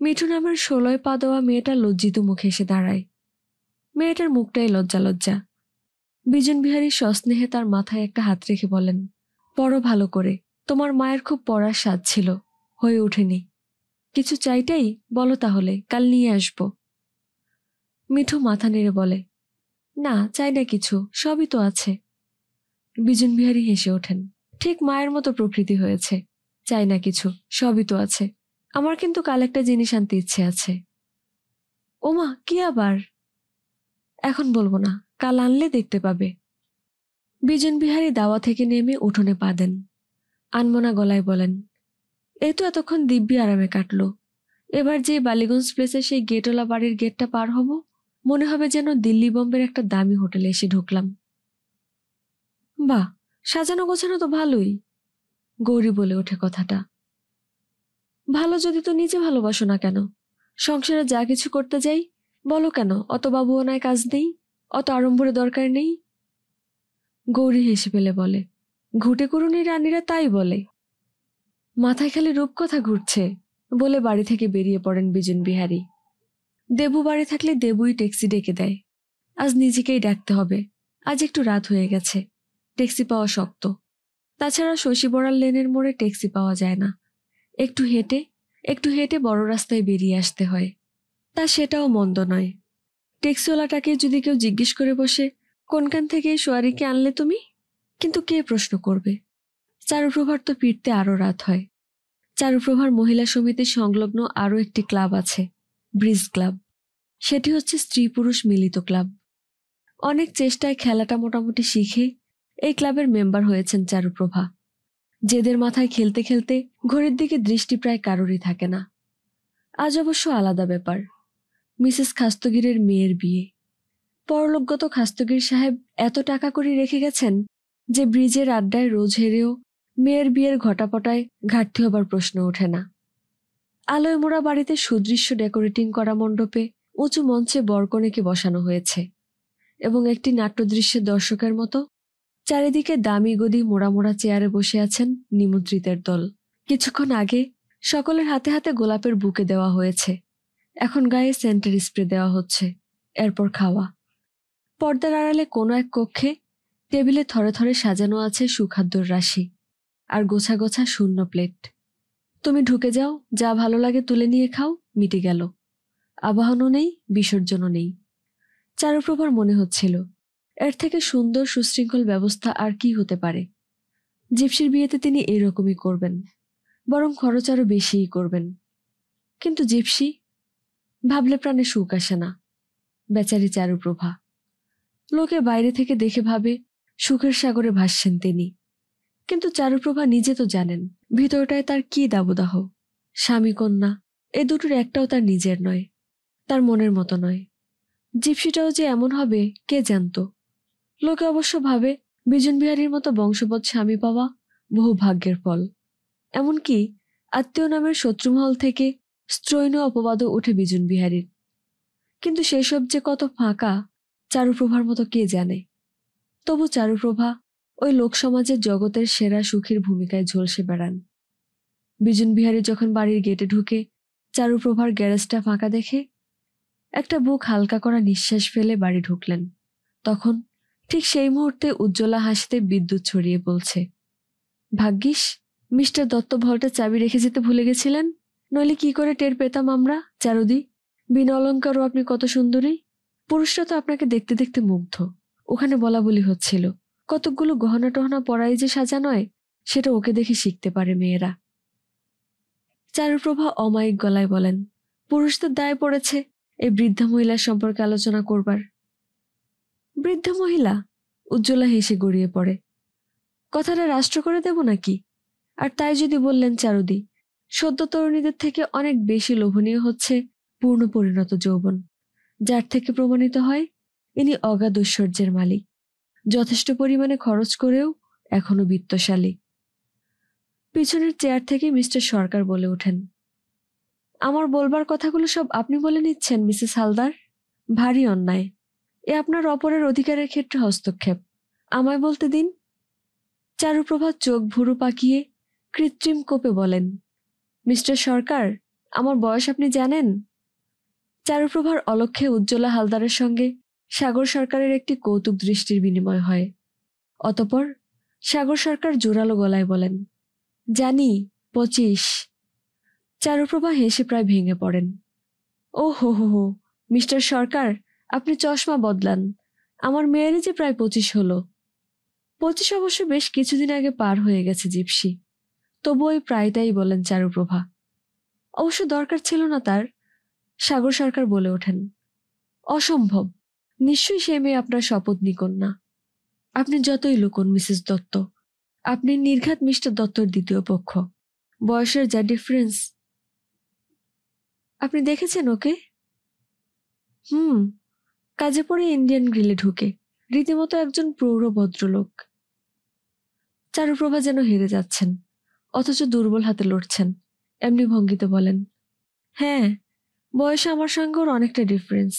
মিঠু নামের 16 পা দেওয়া মেয়েটা লজ্জিত মুখে এসে দাঁড়ায়। মেয়েটার মুখটাই লজ্জা লজ্জা। বিজন বিহারী সস্নেহে তার মাথায় একটা হাত রেখে বলেন, পড়ো ভালো করে, তোমার মায়ের খুব পড়ার স্বাদ ছিল, হয়ে ওঠেনি। কিছু চাইটাই বলো, তাহলে কাল নিয়ে আসবো। মিঠু মাথা নেড়ে বলে, না চাই না কিছু, সবই তো আছে। বিজন বিহারী হেসে ওঠেন, ঠিক মায়ের মতো প্রকৃতি হয়েছে, চাই না কিছু, সবই তো আছে। আমার কিন্তু কাল একটা জিনিস আনতে ইচ্ছে আছে। ওমা, কি আবার? এখন বলবো না, কাল আনলে দেখতে পাবে। বিজন বিহারী দাওয়া থেকে নেমে উঠোনে পা দেন। আনমনা গলায় বলেন, এই তো এতক্ষণ দিব্যি আরামে কাটলো। এবার যে বালিগঞ্জ প্লেসের সেই গেটওয়ালা বাড়ির গেটটা পার হব, মনে হবে যেন দিল্লি বম্বের একটা দামি হোটেলে এসে ঢুকলাম। বাহ, সাজানো গোছানো তো ভালোই। গৌরী বলে ওঠে কথাটা। ভালো যদি তো নিজে ভালোবাসো না কেন? সংসারে যা কিছু করতে যাই, বলো কেন অত বাবুয়ানায় কাজ নেই, অত আড়ম্বরে দরকার নেই? গৌরী হেসে ফেলে বলে, ঘুটে কুড়ুনি রানীরা তাই বলে। মাথায় খালি রূপকথা ঘুরছে, বলে বাড়ি থেকে বেরিয়ে পড়েন বিজন বিহারী। দেবু বাড়ি থাকলে দেবুই ট্যাক্সি ডেকে দেয়। আজ নিজেকেই ডাকতে হবে, আজ একটু রাত হয়ে গেছে, ট্যাক্সি পাওয়া শক্ত। তাছাড়া শশী বড়াল লেনের মোড়ে ট্যাক্সি পাওয়া যায় না, একটু হেঁটে বড় রাস্তায় বেরিয়ে আসতে হয়। তা সেটাও মন্দ নয়। ট্যাক্সিওয়ালাটাকে যদি কেউ জিজ্ঞেস করে বসে, কোনখান থেকে এই সোয়ারিকে আনলে তুমি, কিন্তু কে প্রশ্ন করবে? চারুপ্রভার তো ফিরতে আরো রাত হয়। চারুপ্রভার মহিলা সমিতির সংলগ্ন আরও একটি ক্লাব আছে, ব্রিজ ক্লাব। সেটি হচ্ছে স্ত্রী পুরুষ মিলিত ক্লাব। অনেক চেষ্টায় খেলাটা মোটামুটি শিখে এই ক্লাবের মেম্বার হয়েছেন চারুপ্রভা। জেদের মাথায় খেলতে খেলতে ঘড়ির দিকে দৃষ্টি প্রায় কারোরই থাকে না। আজ অবশ্য আলাদা ব্যাপার, মিসেস খাস্তগিরের মেয়ের বিয়ে। পরলোকগত খাস্তগির সাহেব এত টাকা করি রেখে গেছেন যে ব্রিজের আড্ডায় রোজ হেরেও মেয়ের বিয়ের ঘটাপটায় ঘাটতি হবার প্রশ্ন ওঠে না। আলোয় মোড়া বাড়িতে সুদৃশ্য ডেকোরেটিং করা মণ্ডপে উঁচু মঞ্চে বরকনেকে বসানো হয়েছে, এবং একটি নাট্যদৃশ্যের দর্শকের মতো চারিদিকে দামি গদি মোড়া মোড়া চেয়ারে বসে আছেন নিমন্ত্রিতের দল। কিছুক্ষণ আগে সকলের হাতে হাতে গোলাপের বুকে দেওয়া হয়েছে, এখন গায়ে সেন্টের স্প্রে দেওয়া হচ্ছে, এরপর খাওয়া। পর্দার আড়ালে কোনো এক কক্ষে টেবিলে থরে থরে সাজানো আছে সুখাদ্যর রাশি আর গোছা গোছা শূন্য প্লেট। তুমি ঢুকে যাও, যা ভালো লাগে তুলে নিয়ে খাও, মিটে গেল। আবাহনও নেই, বিসর্জনও নেই। চারুপ্রভার মনে হচ্ছিল, এর থেকে সুন্দর সুশৃঙ্খল ব্যবস্থা আর কি হতে পারে। জিপসির বিয়েতে তিনি এরকমই করবেন, বরং খরচ আরো বেশিই করবেন। কিন্তু জিপসি ভাবলে প্রাণে সুখ আসে না। বেচারি চারুপ্রভা। লোকে বাইরে থেকে দেখে ভাবে সুখের সাগরে ভাসছেন তিনি, কিন্তু চারুপ্রভা নিজে তো জানেন ভিতরটায় তার কি দাবদাহ। স্বামী কন্যা এ দুটোর একটাও তার নিজের নয়, তার মনের মতো নয়। জিপসিটাও যে এমন হবে কে জানত। লোকে অবশ্য ভাবে বিজন বিহারীর মতো বংশবৎ স্বামী পাওয়া বহু ভাগ্যের ফল। এমনকি আত্মীয় নামের শত্রুমহল থেকে স্ত্রৈণ অপবাদও উঠে বিজন বিহারীর। কিন্তু সেসব যে কত ফাঁকা চারুপ্রভার মতো কে জানে। তবু চারুপ্রভা ওই লোকসমাজের জগতের সেরা সুখীর ভূমিকায় ঝলসে বেড়ান। বিজন বিহারী যখন বাড়ির গেটে ঢুকে চারুপ্রভার গ্যারেজটা ফাঁকা দেখে একটা বুক হালকা করা নিঃশ্বাস ফেলে বাড়ি ঢুকলেন। তখন ঠিক সেই মুহূর্তে উজ্জ্বলা হাসিতে বিদ্যুৎ ছড়িয়ে বলছে, ভাগ্যিস মিস্টার দত্ত ভল্টের চাবি রেখে যেতে ভুলে গেছিলেন, নইলে কি করে টের পেতাম আমরা। চারুদি, বিনা অলঙ্কারও আপনি কত সুন্দরী। পুরুষরা তো আপনাকে দেখতে দেখতে মুগ্ধ। ওখানে বলা বলি হচ্ছিল কতকগুলো গহনা টহনা পরাই যে সাজা নয়, সেটা ওকে দেখে শিখতে পারে মেয়েরা। চারুপ্রভা অমায়িক গলায় বলেন, পুরুষদের দায় পড়েছে এই বৃদ্ধা মহিলার সম্পর্কে আলোচনা করবার। বৃদ্ধা মহিলা? উজ্জ্বলা হেসে গড়িয়ে পড়ে। কথাটা রাষ্ট্র করে দেব নাকি? আর তাই যদি বললেন চারুদি, সদ্য তরুণীদের থেকে অনেক বেশি লোভনীয় হচ্ছে পূর্ণ পরিণত যৌবন, যার থেকে প্রমাণিত হয় ইনি অগাধ ঐশ্বর্যের মালিক, যথেষ্ট পরিমাণে খরচ করেও এখনো বিত্তশালী। পিছনের চেয়ার থেকে মিস্টার সরকার বলে ওঠেন, আমার বলবার কথাগুলো সব আপনি বলে নিচ্ছেন মিসেস হালদার? ভারী অন্যায়। এ আপনার অপরের অধিকারের ক্ষেত্রে হস্তক্ষেপ। আমায় বলতে দিন। চারুপ্রভা চোখ ভুরু পাকিয়ে কৃত্রিম কোপে বলেন, মিস্টার সরকার, আমার বয়স আপনি জানেন? চারুপ্রভার অলক্ষ্যে উজ্জ্বলা হালদারের সঙ্গে সাগর সরকারের একটি কৌতুক দৃষ্টির বিনিময় হয়। অতঃপর সাগর সরকার জোরালো গলায় বলেন, জানি, 25। চারুপ্রভা হেসে প্রায় ভেঙে পড়েন। ও হো হো হো, মিস্টার সরকার, আপনি চশমা বদলান। আমার মেয়েরই যে প্রায় 25 হলো। 25 অবশ্য বেশ কিছুদিন আগে পার হয়ে গেছে জিপসি। তবু ওই প্রায়টাই বলেন চারুপ্রভা। অবশ্য দরকার ছিল না তার। সাগর সরকার বলে ওঠেন, অসম্ভব, নিশ্চয়ই সে মেয়ে আপনার শপথ কন্যা। আপনি যতই লুকোন মিসেস দত্ত, আপনি নির্ঘাত মিস্টার দত্তর দ্বিতীয় পক্ষ। বয়সের যা ডিফারেন্স। আপনি দেখেছেন ওকে? কাজে পড়ে ইন্ডিয়ান গ্রিলে ঢুকে রীতিমতো একজন প্রৌঢ় ভদ্রলোক। চারুপ্রভা যেন হেরে যাচ্ছেন, অথচ দুর্বল হাতে লড়ছেন, এমনি ভঙ্গিতে বলেন, হ্যাঁ, বয়সে আমার সঙ্গে ওর অনেকটা ডিফারেন্স।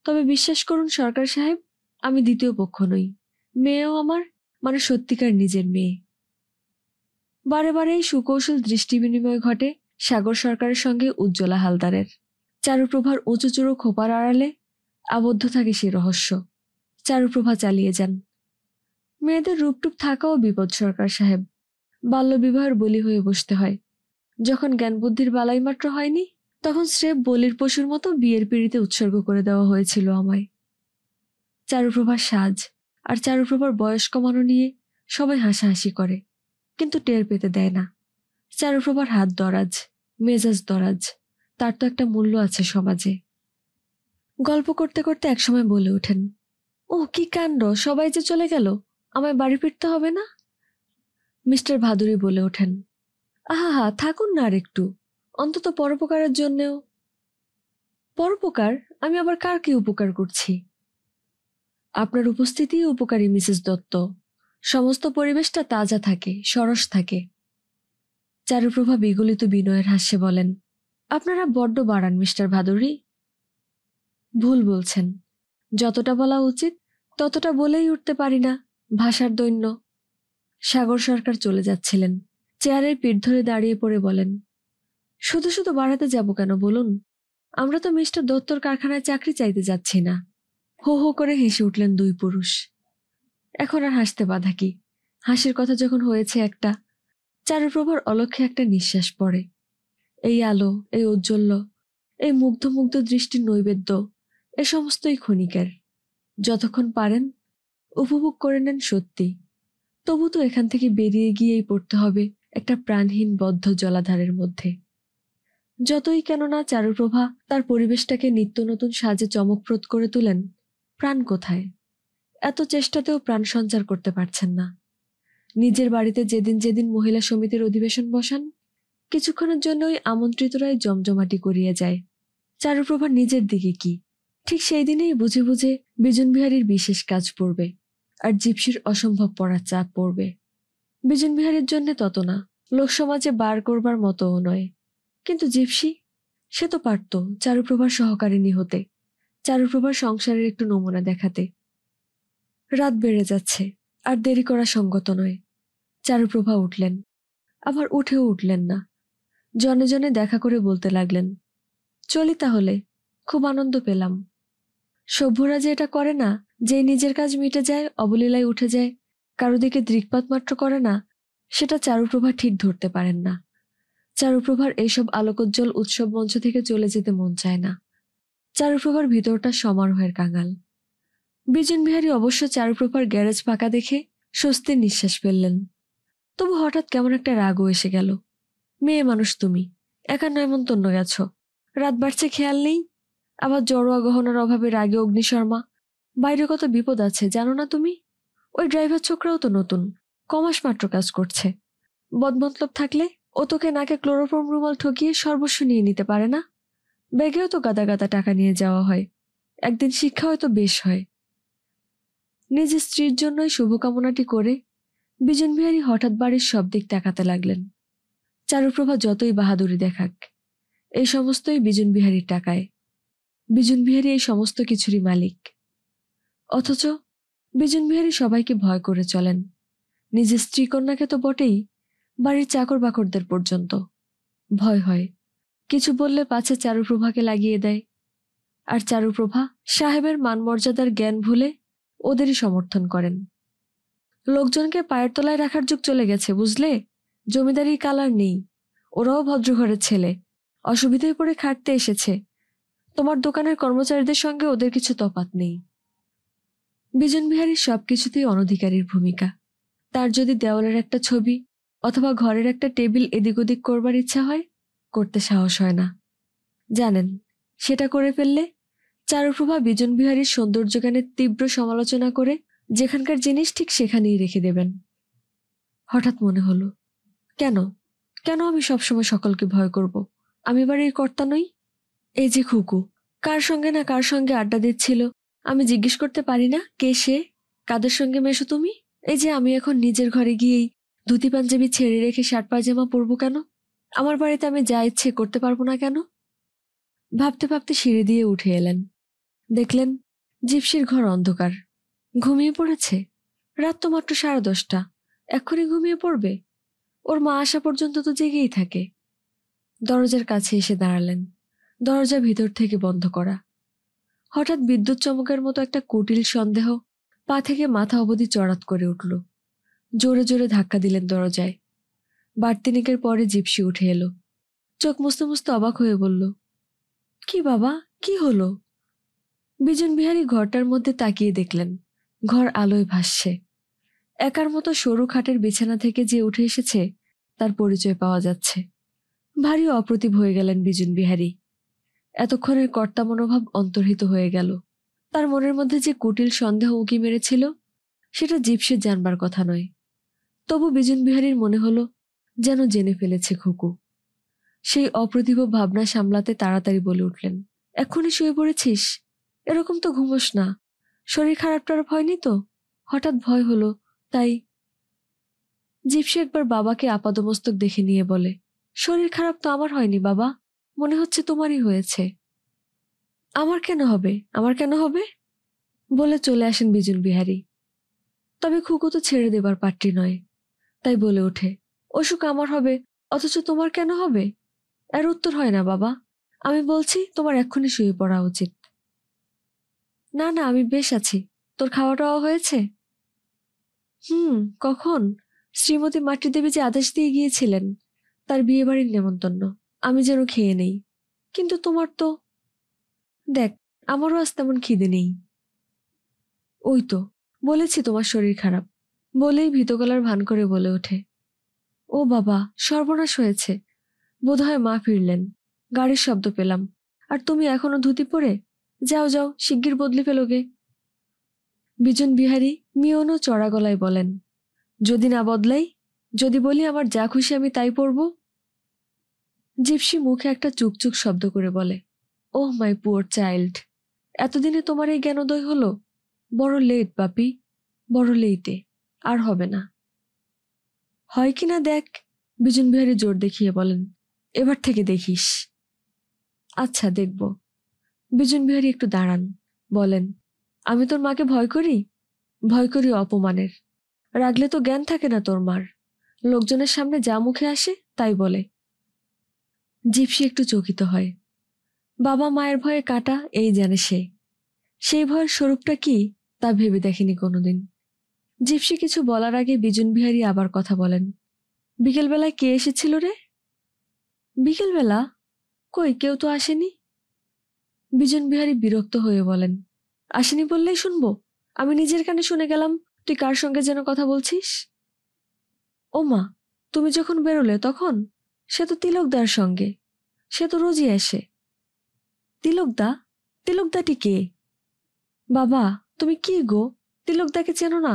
তবে বিশ্বাস করুন সরকার সাহেব, আমি দ্বিতীয় পক্ষ নই। মেয়েও আমার, মানে সত্যিকার নিজের মেয়ে। বারে বারে এই সুকৌশল দৃষ্টি বিনিময় ঘটে সাগর সরকারের সঙ্গে উজ্জ্বলা হালদারের। চারুপ্রভার উঁচু চূড়ো খোপার আড়ালে আবদ্ধ থাকে সে রহস্য। চারুপ্রভা চালিয়ে যান, মেয়েদের রূপটুপ থাকাও বিপদ সরকার সাহেব। বাল্যবিবাহের বলি হয়ে বসতে হয়। যখন জ্ঞান বুদ্ধির বালাই মাত্র হয়নি, তখন স্রেফ বলির পশুর মতো বিয়ের পিঁড়িতে উৎসর্গ করে দেওয়া হয়েছিল আমায়। চারুপ্রভার সাজ আর চারুপ্রভার বয়স কমানো নিয়ে সবাই হাসাহাসি করে, কিন্তু টের পেতে দেয় না। চারুপ্রভার হাত দরাজ, মেজাজ দরাজ, তার তো একটা মূল্য আছে সমাজে। গল্প করতে করতে একসময় বলে ওঠেন, ও কি কাণ্ড, সবাই যে চলে গেল, আমায় বাড়ি ফিরতে হবে না? মিস্টার ভাদুরী বলে ওঠেন, আহা, থাকুন না আর একটু, অন্তত পরোপকারের জন্যেও। পরোপকার? আমি আবার কার কি উপকার করছি? আপনার উপস্থিতিই উপকারী মিসেস দত্ত। সমস্ত পরিবেশটা তাজা থাকে, সরস থাকে। চারুপ্রভা বিগলিত বিনয়ের হাস্যে বলেন, আপনারা বড্ড বাড়ান মিস্টার ভাদুরী। ভুল বলছেন। যতটা বলা উচিত ততটা বলেই উঠতে পারি না, ভাষার দৈন্য। সাগর সরকার চলে যাচ্ছিলেন। চেয়ারের পিঠ ধরে দাঁড়িয়ে পড়ে বলেন, শুধু শুধু বাড়াতে যাব কেন বলুন? আমরা তো মিস্টার দত্তর কারখানায় চাকরি চাইতে যাচ্ছি না। হো হো করে হেসে উঠলেন দুই পুরুষ। এখন আর হাসতে বাধা কি? হাসির কথা যখন হয়েছে একটা। চারুপ্রভার অলক্ষ্যে একটা নিঃশ্বাস পড়ে। এই আলো, এই ঔজ্জ্বল্য, এই মুগ্ধ মুগ্ধ দৃষ্টির নৈবেদ্য, এ সমস্তই ক্ষণিকের। যতক্ষণ পারেন উপভোগ করে নেন সত্যি। তবু তো এখান থেকে বেরিয়ে গিয়েই পড়তে হবে একটা প্রাণহীন বদ্ধ জলাধারের মধ্যে। যতই কেননা চারুপ্রভা তার পরিবেশটাকে নিত্য নতুন সাজে চমকপ্রদ করে তোলেন, প্রাণ কোথায়? এত চেষ্টাতেও প্রাণ সঞ্চার করতে পারছেন না। নিজের বাড়িতে যেদিন যেদিন মহিলা সমিতির অধিবেশন বসান, কিছুক্ষণের জন্যই আমন্ত্রিতরাই জমজমাটি করিয়ে যায়। চারুপ্রভার নিজের দিকে কি, ঠিক সেই দিনেই বুঝে বুঝে বিজন বিহারীর বিশেষ কাজ পড়বে। আর জিপসির অসম্ভব পড়ার চাপ পড়বে। বিজন বিহারীর জন্য তত না, লোকসমাজে বার করবার মতোও নয়। কিন্তু জিপসি, সে তো পারত চারুপ্রভার সহকারিণী হতে, চারুপ্রভার সংসারের একটু নমুনা দেখাতে। রাত বেড়ে যাচ্ছে, আর দেরি করা সঙ্গত নয়। চারুপ্রভা উঠলেন, আবার উঠেও উঠলেন না। জনে জনে দেখা করে বলতে লাগলেন, চলি তাহলে, খুব আনন্দ পেলাম। সভ্যরা যে এটা করে না, যে নিজের কাজ মিটে যায়, অবলীলায় উঠে যায়, কারো দিকে দৃকপাত মাত্র করে না, সেটা চারুপ্রভা ঠিক ধরতে পারেন না। চারুপ্রভার এইসব আলোকোজ্জ্বল উৎসব মঞ্চ থেকে চলে যেতে মন চায় না। চারুপ্রভার ভিতরটা সমারোহের কাঙাল। বিজন বিহারী অবশ্য চারুপ্রভার গ্যারেজ ফাঁকা দেখে স্বস্তির নিঃশ্বাস ফেললেন। তবু হঠাৎ কেমন একটা রাগও এসে গেল। মেয়ে মানুষ তুমি, একা নয়মন্তন্ন গেছ, রাত বাড়ছে খেয়াল নেই, আবার জড়োয়া গহনার অভাবে রাগে অগ্নিশর্মা। বাইরে কত বিপদ আছে জানো না তুমি? ওই ড্রাইভার ছোকরাও তো নতুন, কমাস মাত্র কাজ করছে। বদমতলব থাকলে ও তোকে নাকে ক্লোরোফর্ম রুমাল ঠকিয়ে সর্বস্ব নিয়ে নিতে পারে না? ব্যাগেও তো গাদা গাদা টাকা নিয়ে যাওয়া হয়, একদিন শিক্ষা হয়তো বেশ হয়। নিজের স্ত্রীর জন্যই শুভকামনাটি করে বিজন বিহারী হঠাৎ বাড়ির সব দিক তাকাতে লাগলেন। চারুপ্রভা যতই বাহাদুরি দেখাক, এই সমস্তই বিজন বিহারীর টাকায়। বিজন বিহারী এই সমস্ত কিছুরই মালিক। অথচ বিজন বিহারী সবাইকে ভয় করে চলেন, নিজের স্ত্রী কন্যাকে তো বটেই, বাড়ির চাকর বাকরদের পর্যন্ত ভয় হয়। কিছু বললে পাছে চারুপ্রভাকে লাগিয়ে দেয়। আর চারুপ্রভা সাহেবের মান মর্যাদার জ্ঞান ভুলে ওদেরই সমর্থন করেন। লোকজনকে পায়ের তলায় রাখার যুগ চলে গেছে, বুঝলে? জমিদারির কালার নেই। ওরাও ভদ্রঘরের ছেলে, অসুবিধায় পড়ে খাটতে এসেছে। তোমার দোকানের কর্মচারীদের সঙ্গে ওদের কিছু তফাৎ নেই। বিজন বিহারীর সবকিছুতেই অনধিকারীর ভূমিকা। তার যদি দেওয়ালের একটা ছবি অথবা ঘরের একটা টেবিল এদিক ওদিক করবার ইচ্ছা হয়, করতে সাহস হয় না। জানেন, সেটা করে ফেললে চারুপ্রভা বিজন বিহারীর সৌন্দর্যগানের তীব্র সমালোচনা করে যেখানকার জিনিস ঠিক সেখানেই রেখে দেবেন। হঠাৎ মনে হলো, কেন কেন আমি সবসময় সকলকে ভয় করব? আমি বাড়ির কর্তা নই? এই যে খুকু, কার সঙ্গে না কার সঙ্গে আড্ডা দিচ্ছিল, আমি জিজ্ঞেস করতে পারি না কে সে, কাদের সঙ্গে মেশো তুমি? এই যে আমি এখন নিজের ঘরে গিয়েই ধুতি পাঞ্জাবি ছেড়ে রেখে শার্ট পায়জামা পরবো কেন? আমার বাড়িতে আমি যা ইচ্ছে করতে পারবো না কেন? ভাবতে ভাবতে সিঁড়ি দিয়ে উঠে এলেন। দেখলেন জিপসির ঘর অন্ধকার, ঘুমিয়ে পড়েছে। রাত তো মাত্র 10:30, এক্ষুনি ঘুমিয়ে পড়বে? ওর মা আসা পর্যন্ত তো জেগেই থাকে। দরজার কাছে এসে দাঁড়ালেন, দরজা ভিতর থেকে বন্ধ করা। হঠাৎ বিদ্যুৎ চমকের মতো একটা কুটিল সন্দেহ পা থেকে মাথা অবধি চড়াত করে উঠল। জোরে জোরে ধাক্কা দিলেন দরজায়। বারতিনিকের পরে জিপসি উঠে এলো, চোখ মুছতে মুছতে অবাক হয়ে বলল, কি বাবা, কি হলো? বিজন বিহারী ঘরটার মধ্যে তাকিয়ে দেখলেন ঘর আলোয় ভাসছে। একার মতো সরু খাটের বিছানা থেকে যে উঠে এসেছে তার পরিচয় পাওয়া যাচ্ছে। ভারী অপ্রতিভ হয়ে গেলেন বিজন বিহারী। এতক্ষণের কর্তা মনোভাব অন্তর্হিত হয়ে গেল। তার মনের মধ্যে যে কুটিল সন্দেহ উঁকি মেরেছিল, সেটা জিপসির জানবার কথা নয়। তবু বিজন বিহারীর মনে হলো যেন জেনে ফেলেছে খুকু। সেই অপ্রতিভ ভাবনা সামলাতে তাড়াতাড়ি বলে উঠলেন, এক্ষুনি শুয়ে পড়েছিস? এরকম তো ঘুমোস না। শরীর খারাপ টারাপ হয়নি তো? হঠাৎ ভয় হলো তাই। জিপসি একবার বাবাকে আপাদমস্তক দেখে নিয়ে বলে, শরীর খারাপ তো আমার হয়নি বাবা, মনে হচ্ছে তোমারই হয়েছে। আমার কেন হবে, আমার কেন হবে? বলে চলে আসেন বিজন বিহারী। তবে খুকু তো ছেড়ে দেবার পাত্রী নয়, তাই বলে ওঠে, অসুখ আমার হবে অথচ তোমার কেন হবে? এর উত্তর হয় না বাবা। আমি বলছি তোমার এক্ষুনি শুয়ে পড়া উচিত। না না, আমি বেশ আছি। তোর খাওয়া টাওয়া হয়েছে? কখন? শ্রীমতী মাতৃদেবী যে আদেশ দিয়ে গিয়েছিলেন, তার বিয়ে বাড়ির নেমন্তন্ন, আমি যেন খেয়ে নেই। কিন্তু তোমার তো, দেখ, আমারও আজ তেমন খিদে নেই। ওই তো বলেছি তোমার শরীর খারাপ, বলেই ভীতগলার ভান করে বলে ওঠে, ও বাবা, সর্বনাশ হয়েছে। বোধহয় মা ফিরলেন, গাড়ির শব্দ পেলাম। আর তুমি এখনো ধুতি পরে? যাও যাও, শিগগির বদলে ফেলোগে। বিজন বিহারী মিয়নো চড়া গলায় বলেন, যদি না বদলাই, যদি বলি আমার যা খুশি আমি তাই পরব? জিপসি মুখে একটা চুকচুক শব্দ করে বলে, ওহ মাই পুয়ার চাইল্ড, এতদিনে তোমার এই জ্ঞানোদয় হলো? বড় লেট বাপি, বড় লেইতে, আর হবে না। হয় কিনা দেখ, বিজন বিহারী জোর দেখিয়ে বলেন। এবার থেকে দেখিস। আচ্ছা, দেখব। বিজন বিহারী একটু দাঁড়ান, বলেন, আমি তোর মাকে ভয় করি? ভয় করি অপমানের। রাগলে তো জ্ঞান থাকে না তোর মার। লোকজনের সামনে যা মুখে আসে তাই বলে। জিপসি একটু চকিত হয়। বাবা মায়ের ভয়ে কাটা, এই জানে সে। সেই ভয়ের স্বরূপটা কি তা ভেবে দেখেনি কোনোদিন। জিপসি কিছু বলার আগে বিজন বিহারী আবার কথা বলেন। বিকেলবেলায় কে এসেছিল রে? বিকেলবেলা? কই, কেউ তো আসেনি। বিজন বিহারী বিরক্ত হয়ে বলেন, আসেনি বললেই শুনবো? আমি নিজের কানে শুনে গেলাম তুই কার সঙ্গে যেন কথা বলছিস। ও মা, তুমি যখন বেরোলে তখন? সে তো তিলকদার সঙ্গে। সে তো রোজই আসে। তিলকদা? তিলকদাটি কে? বাবা, তুমি কি গো, তিলকদাকে চেনো না?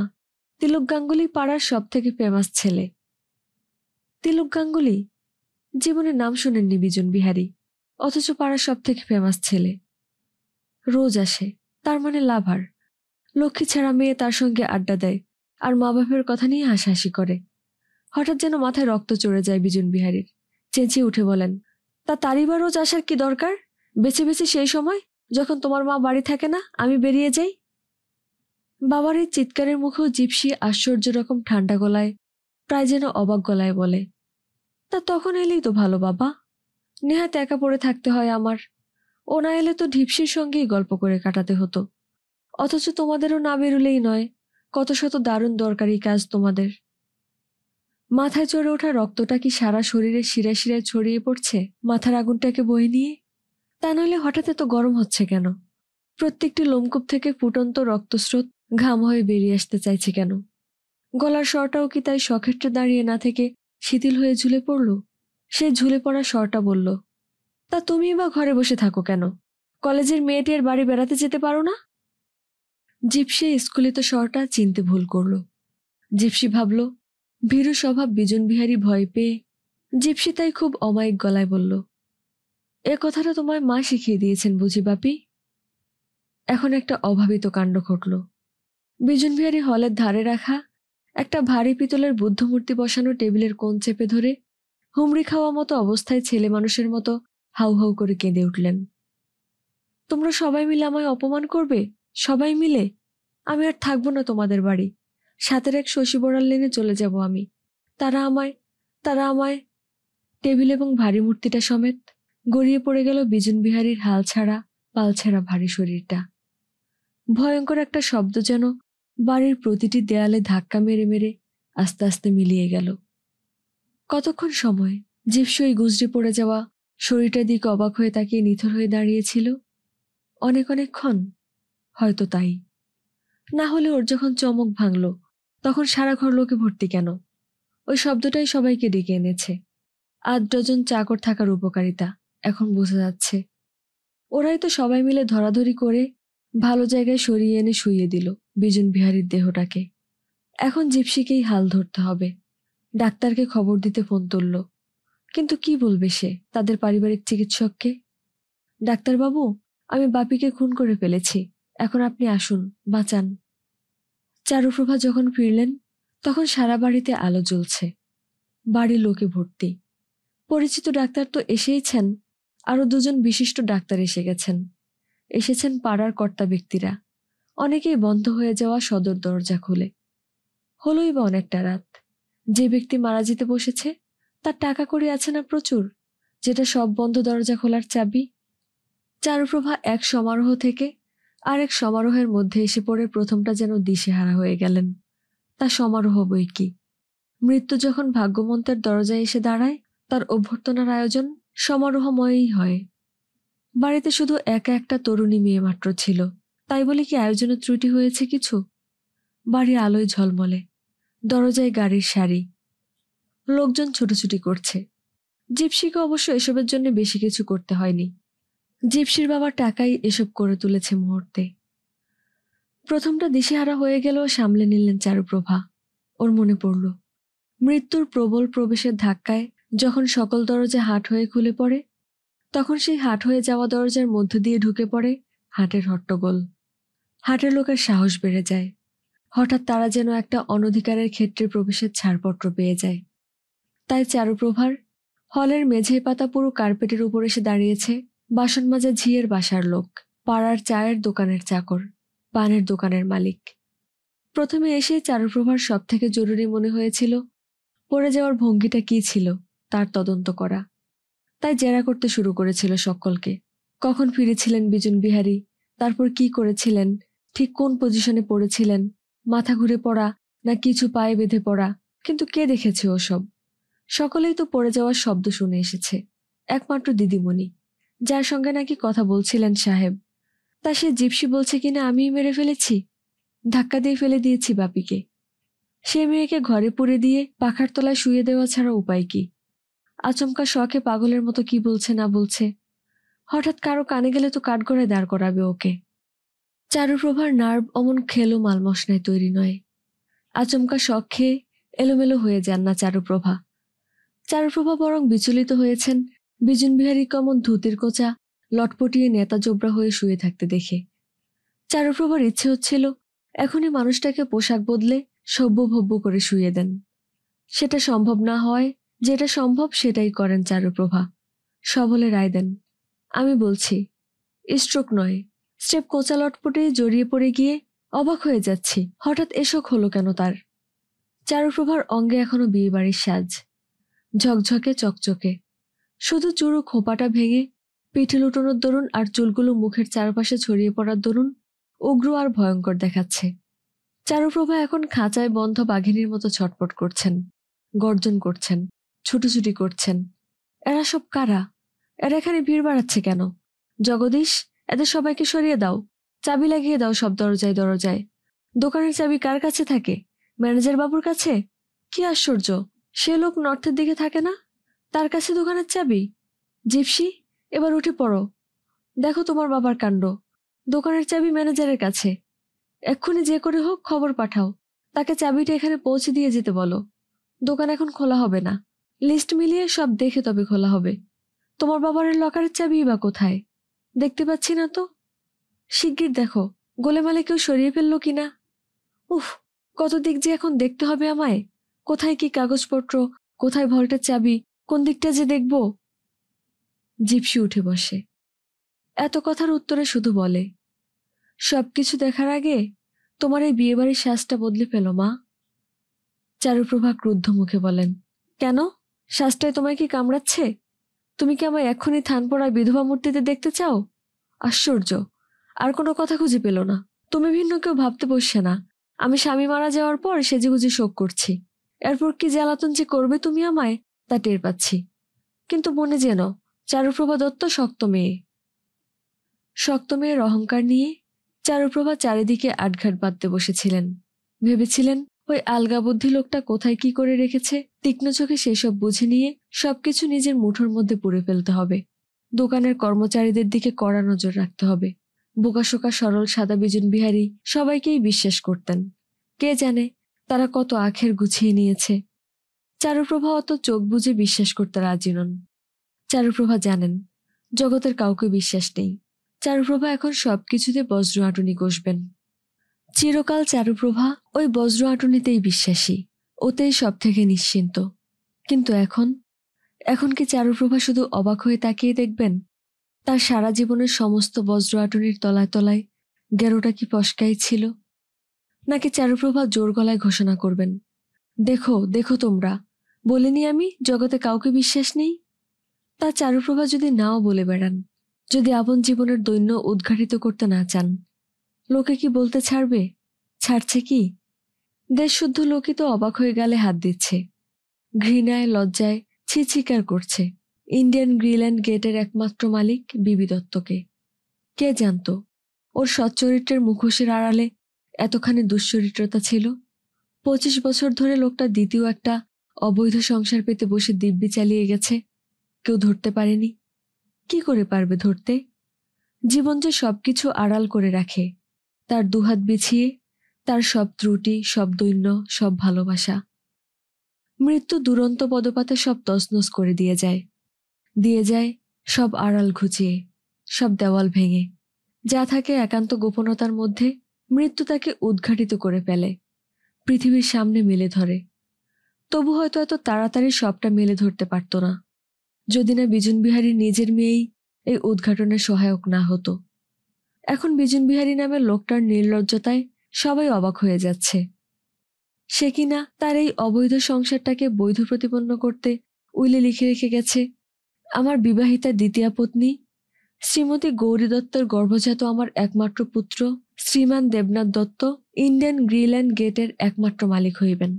তিলক গাঙ্গুলি পাড়ার সব থেকে ফেমাস ছেলে। তিলক গাঙ্গুলি? জীবনে নাম শোনেননি বিজন বিহারী, অথচ পাড়ার সব থেকে ফেমাস ছেলে। রোজ আসে, তার মানে লাভার। লক্ষ্মী ছাড়া মেয়ে তার সঙ্গে আড্ডা দেয়, আর মা বাপের কথা নিয়ে হাসাহাসি করে। হঠাৎ যেন মাথায় রক্ত চড়ে যায় বিজন বিহারীর। চেঁচিয়ে উঠে বলেন, তারই বা রোজ আসার কি দরকার? বেছে বেছে সেই সময় যখন তোমার মা বাড়ি থাকে না, আমি বেরিয়ে যাই। বাবার এই চিৎকারের মুখেও জিপসি আশ্চর্য রকম ঠান্ডা গলায়, প্রায় যেন অবাক গলায় বলে, তা তখন এলেই তো ভালো বাবা। নেহাত একা পড়ে থাকতে হয় আমার। ও না এলে তো ঢিপসির সঙ্গেই গল্প করে কাটাতে হতো। অথচ তোমাদেরও না বেরুলেই নয়, কত শত দারুণ দরকারি কাজ তোমাদের। মাথায় চড়ে ওঠা রক্তটা কি সারা শরীরে শিরায় শিরায় ছড়িয়ে পড়ছে মাথার আগুনটাকে বয়ে নিয়ে? তা নইলে হঠাৎ এত গরম হচ্ছে কেন? প্রত্যেকটি লোমকূপ থেকে ফুটন্ত রক্তস্রোত ঘাম হয়ে বেরিয়ে আসতে চাইছে কেন? গলার স্বরটাও কি তাই সক্ষেত্রে দাঁড়িয়ে না থেকে শিথিল হয়ে ঝুলে পড়ল? সেই ঝুলে পড়া স্বরটা বলল, তা তুমি বা ঘরে বসে থাকো কেন? কলেজের মেয়েটির বাড়ি বেড়াতে যেতে পারো না? জিপসি স্কুলিত স্বরটা চিনতে ভুল করল। জিপসি ভাবল, ভীরু স্বভাব বিজন বিহারী ভয় পেয়ে। জিপসি তাই খুব অমায়িক গলায় বলল, এ কথাটা তোমায় মা শিখিয়ে দিয়েছেন বুঝি বাপি? এখন একটা অভাবিত কাণ্ড ঘটল। বিজন বিহারী হলের ধারে রাখা একটা ভারী পিতলের বুদ্ধমূর্তি বসানো টেবিলের কোণ চেপে ধরে হুমড়ি খাওয়া মতো অবস্থায় ছেলে মানুষের মতো হাউ হাউ করে কেঁদে উঠলেন। তোমরা সবাই মিলে আমায় অপমান করবে? সবাই মিলে? আমি আর থাকবো না তোমাদের বাড়ি। সাতের এক শশী বড়াল লেনে চলে যাব আমি। তারা আমায় তারা আমায় টেবিল এবং ভারী মূর্তিটা সমেত গড়িয়ে পড়ে গেল বিজন বিহারীর হাল ছাড়া পাল ছাড়া ভারী শরীরটা। ভয়ঙ্কর একটা শব্দ যেন বাড়ির প্রতিটি দেয়ালে ধাক্কা মেরে মেরে আস্তে আস্তে মিলিয়ে গেল। কতক্ষণ সময় জিপসি ওই গুজরে পড়ে যাওয়া শরীরটার দিকে অবাক হয়ে তাকিয়ে নিথর হয়ে দাঁড়িয়েছিল। অনেকক্ষণ, হয়তো তাই। না হলে ওর যখন চমক ভাঙল তখন সারা ঘর লোকে ভর্তি কেন? ওই শব্দটাই সবাইকে ডেকে এনেছে। ৮ ডজন চাকর থাকার উপকারিতা এখন বোঝা যাচ্ছে। ওরাই তো সবাই মিলে ধরাধরি করে ভালো জায়গায় সরিয়ে এনে শুইয়ে দিল বিজন বিহারীর দেহটাকে। এখন জিপসিকেই হাল ধরতে হবে। ডাক্তারকে খবর দিতে ফোন তুলল, কিন্তু কি বলবে সে তাদের পারিবারিক চিকিৎসককে? ডাক্তারবাবু, আমি বাপিকে খুন করে ফেলেছি, এখন আপনি আসুন, বাঁচান। চারুপ্রভা যখন ফিরলেন তখন সারা বাড়িতে আলো জ্বলছে, বাড়ির লোকে ভর্তি। পরিচিত ডাক্তার তো এসেইছেন, আরো 2জন বিশিষ্ট ডাক্তার এসে গেছেন। এসেছেন পাড়ার কর্তা ব্যক্তিরা। অনেকেই বন্ধ হয়ে যাওয়া সদর দরজা খুলে। হলোই বা অনেকটা রাত। যে ব্যক্তি মারা যেতে বসেছে তার টাকা কড়ি আছে না প্রচুর, যেটা সব বন্ধ দরজা খোলার চাবি। চারুপ্রভা এক সমারোহ থেকে আরেক সমারোহের মধ্যে এসে পড়ে প্রথমটা যেন দিশেহারা হয়ে গেলেন। তা সমারোহ বই কি? মৃত্যু যখন ভাগ্যমন্তের দরজায় এসে দাঁড়ায় তার অভ্যর্থনার আয়োজন সমারোহময়ই হয়। বাড়িতে শুধু একা একটা তরুণী মেয়ে মাত্র ছিল, তাই বলে কি আয়োজনের ত্রুটি হয়েছে কিছু? বাড়ি আলোয় ঝলমলে, দরজায় গাড়ির সারি, লোকজন ছোটাছুটি করছে। জিপসিকে অবশ্য এসবের জন্য বেশি কিছু করতে হয়নি। জিপসির বাবা টাকাই এসব করে তুলেছে মুহূর্তে। প্রথমটা দিশেহারা হয়ে গেলেও সামলে নিলেন চারুপ্রভা। ওর মনে পড়ল, মৃত্যুর প্রবল প্রবেশের ধাক্কায় যখন সকল দরজা হাট হয়ে খুলে পড়ে তখন সেই হাট হয়ে যাওয়া দরজার মধ্য দিয়ে ঢুকে পড়ে হাটের হট্টগোল। হাটের লোকের সাহস বেড়ে যায়। হঠাৎ তারা যেন একটা অনধিকারের ক্ষেত্রে প্রবেশের ছাড়পত্র পেয়ে যায়। তাই চারুপ্রভার হলের মেঝেয় পাতা পুরো কার্পেটের উপর এসে দাঁড়িয়েছে বাসন মাজা ঝিয়ের বাসার লোক, পাড়ার চায়ের দোকানের চাকর, পানের দোকানের মালিক। প্রথমে এসেই চারুপ্রভার সব থেকে জরুরি মনে হয়েছিল পড়ে যাওয়ার ভঙ্গিটা কি ছিল তার তদন্ত করা। তাই জেরা করতে শুরু করেছিল সকলকে। কখন ফিরেছিলেন বিজন বিহারী, তারপর কি করেছিলেন, ঠিক কোন পজিশনে পড়েছিলেন, মাথা ঘুরে পড়া না কিছু পায়ে বেঁধে পড়া, কিন্তু কে দেখেছে ওসব? সকলেই তো পড়ে যাওয়ার শব্দ শুনে এসেছে, একমাত্র দিদিমণি, যার সঙ্গে নাকি কথা বলছিলেন সাহেব। তা সে জিপসি বলছে কিনা আমিই মেরে ফেলেছি, ধাক্কা দিয়ে ফেলে দিয়েছি বাপিকে। সে মেয়েকে ঘরে পুরে দিয়ে পাখার তলায় শুয়ে দেওয়া ছাড়া উপায় কি? আচমকা শখে পাগলের মতো কি বলছে না বলছে, হঠাৎ কারো কানে গেলে তো কাঠগড়ায় দাঁড় করাবে ওকে। চারুপ্রভার নার্ভ অমন খেলো মালমশনায় তৈরি নয়। আচমকা শখ খেয়ে এলোমেলো হয়ে যান না চারুপ্রভা। চারুপ্রভা বরং বিচলিত হয়েছেন বিজন বিহারীকে অমন ধুতির কোচা লটপটিয়ে নেতা জোবরা হয়ে শুয়ে থাকতে দেখে। চারুপ্রভার ইচ্ছে হচ্ছিল এখনই মানুষটাকে পোশাক বদলে সভ্য-ভব্য করে শুয়ে দেন। সেটা সম্ভব না হয়, যেটা সম্ভব সেটাই করেন চারুপ্রভা। সবলে রায় দেন, আমি বলছি স্ট্রোক নয়, স্টেপ কোচা লটপটে জড়িয়ে পড়ে গিয়ে অবাক হয়ে যাচ্ছি হঠাৎ এসব হলো কেন তার। চারুপ্রভার অঙ্গে এখনো বিয়ে বাড়ির সাজ, ঝকঝকে চকচকে। শুধু চুরু খোপাটা ভেঙে পিঠে লুটোনোর দরুন আর চুলগুলো মুখের চারপাশে ছড়িয়ে পড়ার দরুন উগ্র আর ভয়ঙ্কর দেখাচ্ছে। চারুপ্রভা এখন খাঁচায় বন্ধ বাঘিনীর মতো ছটপট করছেন, গর্জন করছেন, ছুটোছুটি করছেন। এরা সব কারা? এরা এখানে ভিড় বাড়াচ্ছে কেন? জগদীশ, এদের সবাইকে সরিয়ে দাও, চাবি লাগিয়ে দাও সব দরজায় দরজায়। দোকানের চাবি কার কাছে থাকে? ম্যানেজার বাবুর কাছে? কি আশ্চর্য, সে লোক নর্থের দিকে থাকে না, তার কাছে দোকানের চাবি? জিপসি, এবার উঠে পড়ো, দেখো তোমার বাবার কাণ্ড। দোকানের চাবি ম্যানেজারের কাছে। এক্ষুনি যে করে হোক খবর পাঠাও, তাকে চাবিটা এখানে পৌঁছে দিয়ে যেতে বলো। দোকান এখন খোলা হবে না, লিস্ট মিলিয়ে সব দেখে তবে খোলা হবে। তোমার বাবার লকারের চাবি বা কোথায়? দেখতে পাচ্ছি না তো। শিগগির দেখো গোলেমালে কেউ সরিয়ে ফেললো কিনা। উফ, কত দিক যে এখন দেখতে হবে আমায়। কোথায় কি কাগজপত্র, কোথায় ভল্টের চাবি, কোন দিকটা যে দেখব। জিপসি উঠে বসে। এত কথার উত্তরে শুধু বলে, সবকিছু দেখার আগে তোমার এই বিয়েবাড়ির সাজটা বদলে ফেলো মা। চারুপ্রভা ক্রুদ্ধ মুখে বলেন, কেন? সাজটায় তোমায় কি কামড়াচ্ছে? তুমি কি আমায় এক্ষুনি থানপড়ায় বিধবা মূর্তিতে দেখতে চাও? আশ্চর্য, আর কোনো কথা খুঁজে পেল না। তুমি ভিন্ন কেউ ভাবতে বসছে না আমি স্বামী মারা যাওয়ার পর সেজেগুজে শোক করছি। এরপর কি জ্বালাতন যে করবে তুমি আমায় তা টের পাচ্ছি। কিন্তু মনে যেন চারুপ্রভা দত্ত শক্ত মেয়ে। শক্ত মেয়ের অহংকার নিয়ে চারুপ্রভা চারিদিকে আটঘাট বাঁধতে বসেছিলেন। ভেবেছিলেন ওই আলগা বুদ্ধি লোকটা কোথায় কি করে রেখেছে তীক্ষ্ণ চোখে সেসব বুঝে নিয়ে সবকিছু নিজের মুঠোর মধ্যে পুরে ফেলতে হবে। দোকানের কর্মচারীদের দিকে কড়া নজর রাখতে হবে। বোকাশোকা সরল সাদা বিজন বিহারী সবাইকেই বিশ্বাস করতেন। কে জানে তারা কত আখের গুছিয়ে নিয়েছে। চারুপ্রভা অত চোখ বুজে বিশ্বাস করতে রাজি নন। চারুপ্রভা জানেন জগতের কাউকে বিশ্বাস নেই। চারুপ্রভা এখন সবকিছুতে বজ্র আঁটুনি কষবেন। চিরকাল চারুপ্রভা ওই বজ্র আঁটুনিতেই বিশ্বাসী, ওতেই সব থেকে নিশ্চিন্ত। কিন্তু এখন এখন কি চারুপ্রভা শুধু অবাক হয়ে তাকিয়ে দেখবেন তার সারা জীবনের সমস্ত বজ্র আঁটুনির তলায় তলায় গেরোটা কি ফসকাই ছিল? নাকি চারুপ্রভা জোর গলায় ঘোষণা করবেন, দেখো দেখো তোমরা, বলিনি আমি জগতে কাউকে বিশ্বাস নেই? তা চারুপ্রভা যদি নাও বলে বেড়ান, যদি আপন জীবনের দৈন্য উদ্ঘাটিত করতে না চান, লোকে কি বলতে ছাড়বে? ছাড়ছে কি? দেশশুদ্ধ লোকই তো অবাক হয়ে গেলে হাত দিচ্ছে, ঘৃণায় লজ্জায় ছিচিকার করছে ইন্ডিয়ান গ্রিল্যান্ড গেটের একমাত্র মালিক বিবি দত্তকে। কে জানত ওর সচ্চরিত্রের মুখোশের আড়ালে এতখানি দুশ্চরিত্রতা ছিল? 25 বছর ধরে লোকটা দ্বিতীয় একটা অবৈধ সংসার পেতে বসে দিব্যি চালিয়ে গেছে, কেউ ধরতে পারেনি। কি করে পারবে ধরতে? জীবন যে সবকিছু আড়াল করে রাখে, তার দুহাত বিছিয়ে, তার সব ত্রুটি, সব দৈন্য, সব ভালোবাসা। মৃত্যু দুরন্ত পদপাতে সব তছনছ করে দিয়ে যায় সব আড়াল ঘুচিয়ে, সব দেওয়াল ভেঙে। যা থাকে একান্ত গোপনতার মধ্যে মৃত্যু তাকে উদ্ঘাটিত করে ফেলে, পৃথিবীর সামনে মেলে ধরে। তবু হয়তো এত তাড়াতাড়ি সবটা মেলে ধরতে পারত না, যদি না বিজন বিহারীর নিজের মেয়েই এই উদ্ঘাটনের সহায়ক না হতো। এখন বিজন বিহারী নামের লোকটার নির্লজ্জতায় সবাই অবাক হয়ে যাচ্ছে। সে কিনা তার এই অবৈধ সংসারটাকে বৈধ প্রতিপন্ন করতে উইলে লিখে রেখে গেছে, আমার বিবাহিতা দ্বিতীয় পত্নী শ্রীমতী গৌরী দত্তের গর্ভজাত আমার একমাত্র পুত্র শ্রীমান দেবনাথ দত্ত ইন্ডিয়ান গ্রিল্যান্ড গেটের একমাত্র মালিক হইবেন।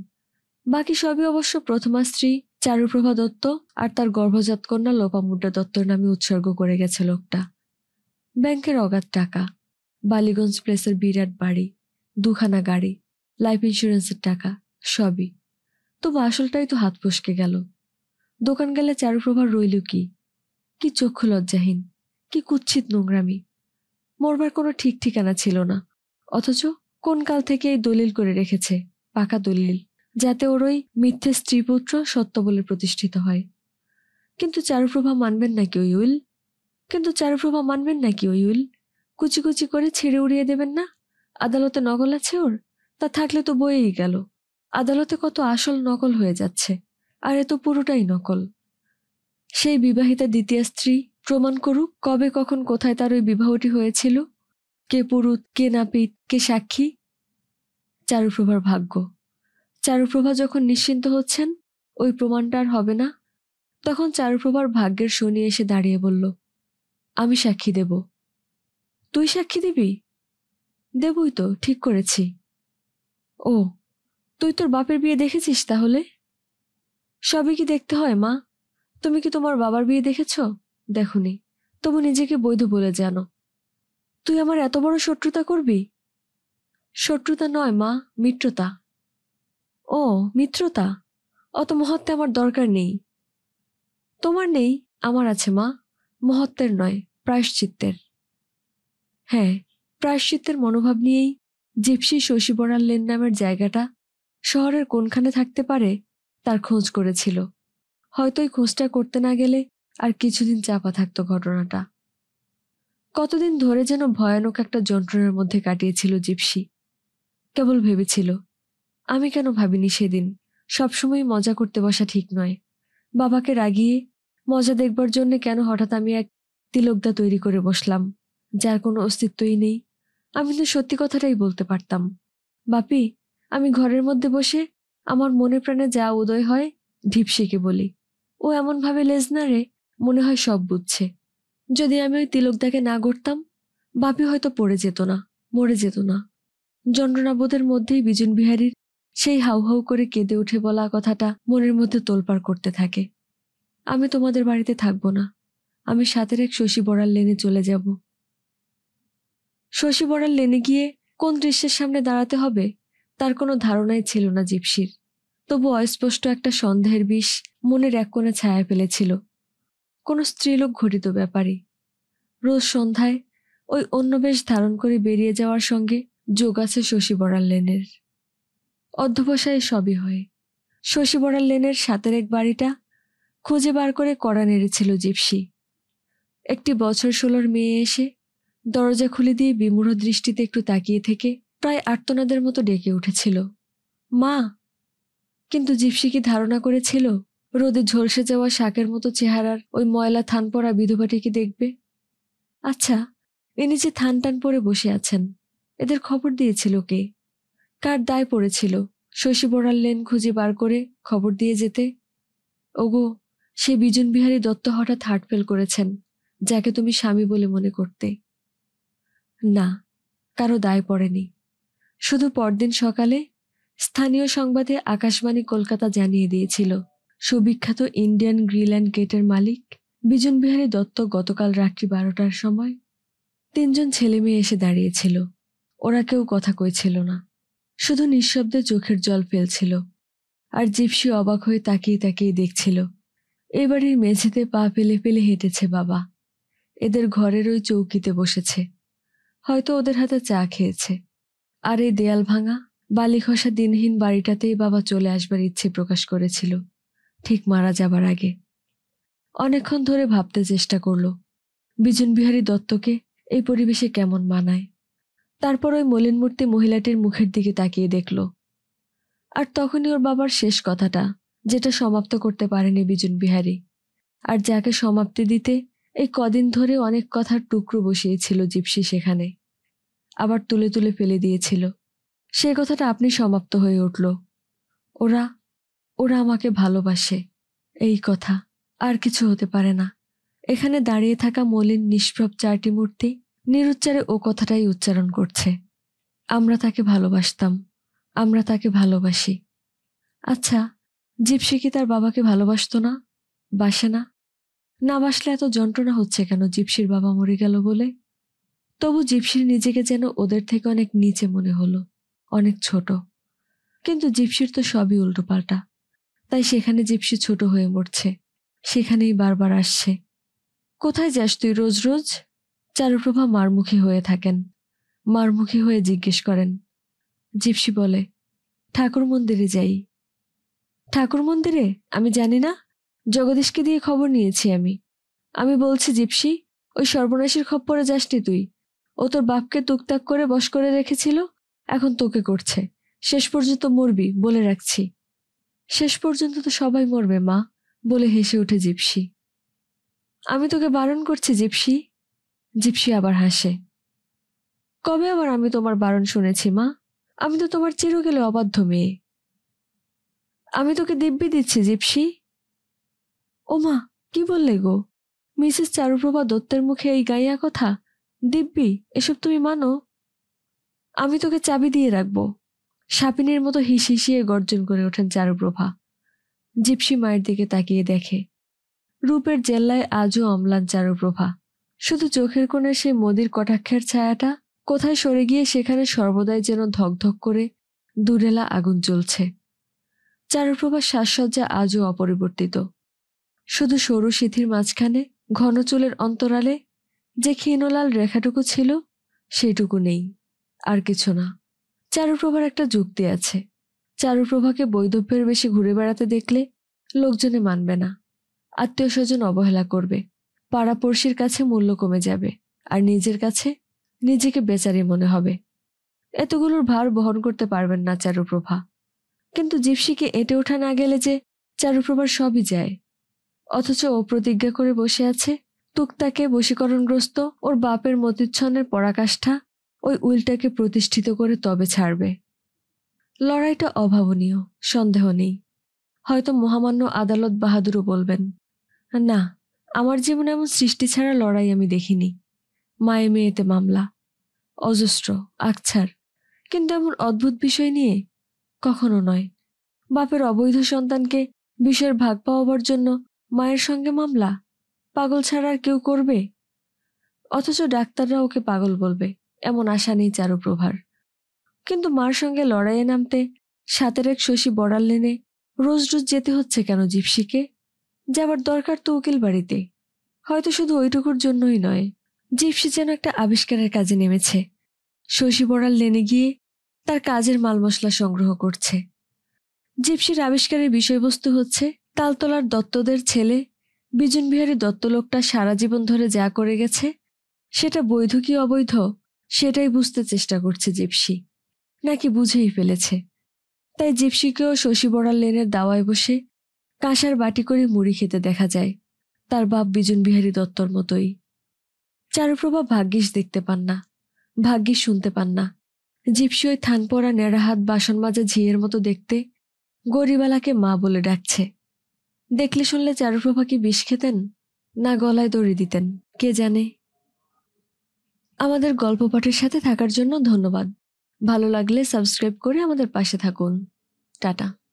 বাকি সবই অবশ্য প্রথমা স্ত্রী চারুপ্রভা দত্ত আর তার গর্ভজাত কন্যা লোপামুদ্রা দত্তর নামে উৎসর্গ করে গেছে লোকটা। ব্যাংকের অগাধ টাকা, বালিগঞ্জ প্লেসের বিরাট বাড়ি, দুখানা গাড়ি, লাইফ ইন্স্যুরেন্সের টাকা, সবই। তবু আসলটাই তো হাত ফসকে গেল। দোকান গেলে চারুপ্রভার রইল কি? কি চক্ষু লজ্জাহীন, কি কুৎসিত নোংরামি! মরবার কোনো ঠিক ঠিকানা ছিল না, অথচ কোন কাল থেকে এই দলিল করে রেখেছে, পাকা দলিল, যাতে ওর ওই মিথ্যে স্ত্রীপুত্র সত্য বলে প্রতিষ্ঠিত হয়। কিন্তু চারুপ্রভা মানবেন নাকি ওই উইল? কুচি কুচি করে ছেড়ে উড়িয়ে দেবেন না? আদালতে নকল আছে ওর, তা থাকলে তো বয়েই গেল। আদালতে কত আসল নকল হয়ে যাচ্ছে, আর এ তো পুরোটাই নকল। সেই বিবাহিতা দ্বিতীয় স্ত্রী প্রমাণ করুক কবে কখন কোথায় তার ওই বিবাহটি হয়েছিল, কে পুরুত, কে নাপিত, কে সাক্ষী। চারুপ্রভার ভাগ্য। চারুপ্রভা যখন নিশ্চিন্ত হচ্ছেন ওই প্রমাণটা আর হবে না, তখন চারুপ্রভার ভাগ্যের শনি এসে দাঁড়িয়ে বলল, আমি সাক্ষী দেব। তুই সাক্ষী দিবি? দেবই তো, ঠিক করেছি। ও, তুই তোর বাপের বিয়ে দেখেছিস তাহলে? সবই কি দেখতে হয় মা? তুমি কি তোমার বাবার বিয়ে দেখেছ? দেখোনি, তবু নিজেকে বৈধ বলে জানো। তুই আমার এত বড় শত্রুতা করবি? শত্রুতা নয় মা, মিত্রতা। ও, মিত্রতা? অত মহত্বে আমার দরকার নেই। তোমার নেই, আমার আছে মা। মহত্বের নয়, প্রায়শ্চিত্তের। হ্যাঁ, প্রায়শ্চিত্তের মনোভাব নিয়েই জিপসি শশী বড়াল লেন নামের জায়গাটা শহরের কোনখানে থাকতে পারে তার খোঁজ করেছিল। হয়তো এই খোঁজটা করতে না গেলে আর কিছুদিন চাপা থাকতো ঘটনাটা। কতদিন ধরে যেন ভয়ানক একটা যন্ত্রণার মধ্যে কাটিয়েছিল জিপসি। কেবল ভেবেছিল, আমি কেন ভাবিনি সেদিন সবসময় মজা করতে বসা ঠিক নয়। বাবাকে রাগিয়ে মজা দেখবার জন্য কেন হঠাৎ আমি এক তিলকদা তৈরি করে বসলাম, যার কোনো অস্তিত্বই নেই। আমি তো সত্যি কথাটাই বলতে পারতাম। বাপি, আমি ঘরের মধ্যে বসে আমার মনে প্রাণে যা উদয় হয় ঢিপসিকে বলি। ও এমনভাবে লেজ নাড়ে, মনে হয় সব বুঝছে। যদি আমি ওই তিলকদাকে না গড়তাম, বাপি হয়তো পড়ে যেত না, মরে যেত না। যন্ত্রণাবোধের মধ্যেই বিজন বিহারীর সেই হাউ হাউ করে কেঁদে উঠে বলা কথাটা মনের মধ্যে তোলপাড় করতে থাকে। আমি তোমাদের বাড়িতে থাকবো না, আমি সাতের এক শশী বড়াল লেনে চলে যাব। শশী বড়াল লেনে গিয়ে কোন দৃশ্যের সামনে দাঁড়াতে হবে তার কোনো ধারণাই ছিল না জিপসির। তবু অস্পষ্ট একটা সন্দেহের বিষ মনের এক কোণে ছায়া ফেলেছিল। কোনো স্ত্রীলোক ঘটিত ব্যাপারই। রোজ সন্ধ্যায় ওই অন্য বেশ ধারণ করে বেরিয়ে যাওয়ার সঙ্গে যোগ আছে শশী বড়াল লেনের। অধ্যবসায়ে সবই হয়। শশী বড়াল লেনের সাতের এক বাড়িটা খুঁজে বার করে কড়া নেড়েছিল জিপসি। একটি বছর 16-র মেয়ে এসে দরজা খুলে দিয়ে বিমূঢ় দৃষ্টিতে একটু তাকিয়ে থেকে প্রায় আর্তনাদের মতো ডেকে উঠেছিল, মা! কিন্তু জিপসি কি ধারণা করেছিল রোদে ঝলসে যাওয়া শাকের মতো চেহারার ওই ময়লা থান পরা বিধবাটিকে দেখবে? আচ্ছা, ইনি যে থান টান পরে বসে আছেন, এদের খবর দিয়েছিল কে? কার দায় পড়েছিল শশী বড়াল লেন খুঁজে বার করে খবর দিয়ে যেতে? ওগো, সে বিজন বিহারী দত্ত হঠাৎ হার্ট ফেল করেছেন, যাকে তুমি স্বামী বলে মনে করতে। না, কারো দায় পড়েনি। শুধু পরদিন সকালে স্থানীয় সংবাদে আকাশবাণী কলকাতা জানিয়ে দিয়েছিল, সুবিখ্যাত ইন্ডিয়ান গ্রিল্যান্ড গেটের মালিক বিজন বিহারী দত্ত গতকাল রাত্রি 12টার সময়। 3জন ছেলে মেয়ে এসে দাঁড়িয়েছিল। ওরা কেউ কথা কইছিল না, শুধু নিঃশব্দে চোখের জল ফেলছিল। আর জিপসি অবাক হয়ে তাকিয়ে তাকিয়ে দেখছিল। এই বাড়ির মেঝেতে পা ফেলে ফেলে হেঁটেছে বাবা, এদের ঘরের ওই চৌকিতে বসেছে, হয়তো ওদের হাতে চা খেয়েছে। আর এই দেয়াল ভাঙা বালি খসা দিনহীন বাড়িটাতেই বাবা চলে আসবার ইচ্ছে প্রকাশ করেছিল, ঠিক মারা যাবার আগে। অনেকক্ষণ ধরে ভাবতে চেষ্টা করলো বিজন বিহারী দত্তকে এই পরিবেশে কেমন মানায়। তারপর ওই মলিন মূর্তি মহিলাটির মুখের দিকে তাকিয়ে দেখল। আর তখনই ওর বাবার শেষ কথাটা, যেটা সমাপ্ত করতে পারেনি বিজন বিহারী, আর যাকে সমাপ্তি দিতে এই কদিন ধরে অনেক কথার টুকরো বসিয়েছিল জিপসি, সেখানে আবার তুলে তুলে ফেলে দিয়েছিল। সে কথাটা আপনি সমাপ্ত হয়ে উঠল। ওরা ওরা আমাকে ভালোবাসে, এই কথা, আর কিছু হতে পারে না। এখানে দাঁড়িয়ে থাকা মলিন নিষ্প্রভ 4টি মূর্তি নিরুচ্চারে ও কথাটাই উচ্চারণ করছে। আমরা তাকে ভালোবাসতাম, আমরা তাকে ভালোবাসি। আচ্ছা, জিপসি কি তার বাবাকে ভালোবাসতো না? বাসে না? না বাসলে এত যন্ত্রণা হচ্ছে কেন জিপসির বাবা মরে গেল বলে? তবু জিপসির নিজেকে যেন ওদের থেকে অনেক নিচে মনে হলো, অনেক ছোট। কিন্তু জিপসির তো সবই উল্টোপাল্টা, তাই সেখানে জিপসি ছোট হয়ে মরছে, সেখানেই বারবার আসছে। কোথায় যাস তুই রোজ রোজ? চারুপ্রভা মারমুখী হয়ে থাকেন, মারমুখী হয়ে জিজ্ঞেস করেন। জিপসি বলে, ঠাকুর মন্দিরে যাই। ঠাকুর মন্দিরে? আমি জানি না, জগদীশকে দিয়ে খবর নিয়েছি আমি। আমি বলছি জিপসি, ওই সর্বনাশীর খপ্পরে যাসনি তুই। ও তোর বাপকে তুকতাক করে বশ করে রেখেছিল, এখন তোকে করছে। শেষ পর্যন্ত মরবি, বলে রাখছি। শেষ পর্যন্ত তো সবাই মরবে মা, বলে হেসে ওঠে জিপসি। আমি তোকে বারণ করছি জিপসি। জিপসি আবার হাসে। কবে আবার আমি তোমার বারণ শুনেছি মা? আমি তো তোমার চিরকালে অবাধ্য মেয়ে। আমি তোকে দিব্যি দিচ্ছি জিপসি। ও মা, কি বললে গো? মিসেস চারুপ্রভা দত্তের মুখে এই গাইয়া কথা? দিব্যি, এসব তুমি মানো? আমি তোকে চাবি দিয়ে রাখবো। সাপিনের মতো হিসিয়ে গর্জন করে ওঠেন চারুপ্রভা। জিপসি মায়ের দিকে তাকিয়ে দেখে, রূপের জেল্লায় আজও অম্লান চারুপ্রভা। শুধু চোখের কোণে সেই মদির কটাক্ষের ছায়াটা কোথায় সরে গিয়ে সেখানে সর্বদাই যেন ধকধক করে দুরেলা আগুন জ্বলছে। চারুপ্রভার সাজসজ্জা আজও অপরিবর্তিত। শুধু সরু সিথির মাঝখানে ঘন চুলের অন্তরালে যে ক্ষীণলাল রেখাটুকু ছিল, সেইটুকু নেই, আর কিছু না। চারুপ্রভার একটা যুক্তি আছে। চারুপ্রভাকে বৈধব্যের বেশি ঘুরে বেড়াতে দেখলে লোকজনে মানবে না, আত্মীয় স্বজন অবহেলা করবে, পাড়াপড়শির কাছে মূল্য কমে যাবে, আর নিজের কাছে নিজেকে বেচারি মনে হবে। এতগুলোর ভার বহন করতে পারবেন না চারুপ্রভা। কিন্তু জিপসিকে এঁটে ওঠা না গেলে যে চারুপ্রভার সবই যায়। অথচ ও প্রতিজ্ঞা করে বসে আছে, তুকতাকে বশীকরণগ্রস্ত ওর বাপের মতিচ্ছন্নের পরাকাষ্ঠা ওই উইলটাকে প্রতিষ্ঠিত করে তবে ছাড়বে। লড়াইটা অভাবনীয়, সন্দেহ নেই। হয়তো মহামান্য আদালত বাহাদুরও বলবেন, না, আমার জীবনে এমন সৃষ্টি ছাড়া লড়াই আমি দেখিনি। মায়ে মেয়েতে মামলা, অজস্র, আকছার, কিন্তু এমন অদ্ভুত বিষয় নিয়ে কখনো নয়। বাপের অবৈধ সন্তানকে বিষয়ের ভাগ পাওয়াবার জন্য মায়ের সঙ্গে মামলা, পাগল ছাড়া আর কেউ করবে? অথচ ডাক্তাররা ওকে পাগল বলবে, এমন আশা নেই চারুপ্রভার। কিন্তু মার সঙ্গে লড়াইয়ে নামতে 7-1 শশী বড়াল লেনে রোজ রোজ যেতে হচ্ছে কেন জিপসিকে? যাবার দরকার তো উকিল বাড়িতে। হয়তো শুধু ওইটুকুর জন্যই নয়, জিপসি যেন একটা আবিষ্কারের কাজে নেমেছে। শশী বড়াল লেনে গিয়ে তার কাজের মাল মশলা সংগ্রহ করছে। জিপসির আবিষ্কারের বিষয়বস্তু হচ্ছে তালতলার দত্তদের ছেলে বিজন বিহারী দত্ত লোকটা সারা জীবন ধরে যা করে গেছে, সেটা বৈধ কি অবৈধ সেটাই বুঝতে চেষ্টা করছে জিপসি। নাকি বুঝেই ফেলেছে। তাই জিপসিকেও শশী বড়াল লেনের দাওয়ায় বসে কাঁসার বাটি করে মুড়ি খেতে দেখা যায়, তার বাপ বিজন বিহারী দত্তর মতোই। চারুপ্রভা ভাগ্যিস দেখতে পান না, ভাগ্যিস শুনতে পান না। জিপসি ওই থান পরা নেড়া হাত বাসন মাজা ঝিয়ের মতো দেখতে গরিবালাকে মা বলে ডাকছে। দেখলে শুনলে চারুপ্রভা কি বিষ খেতেন, না গলায় দড়ি দিতেন, কে জানে। আমাদের গল্প পাঠের সাথে থাকার জন্য ধন্যবাদ। ভালো লাগলে সাবস্ক্রাইব করে আমাদের পাশে থাকুন। টাটা।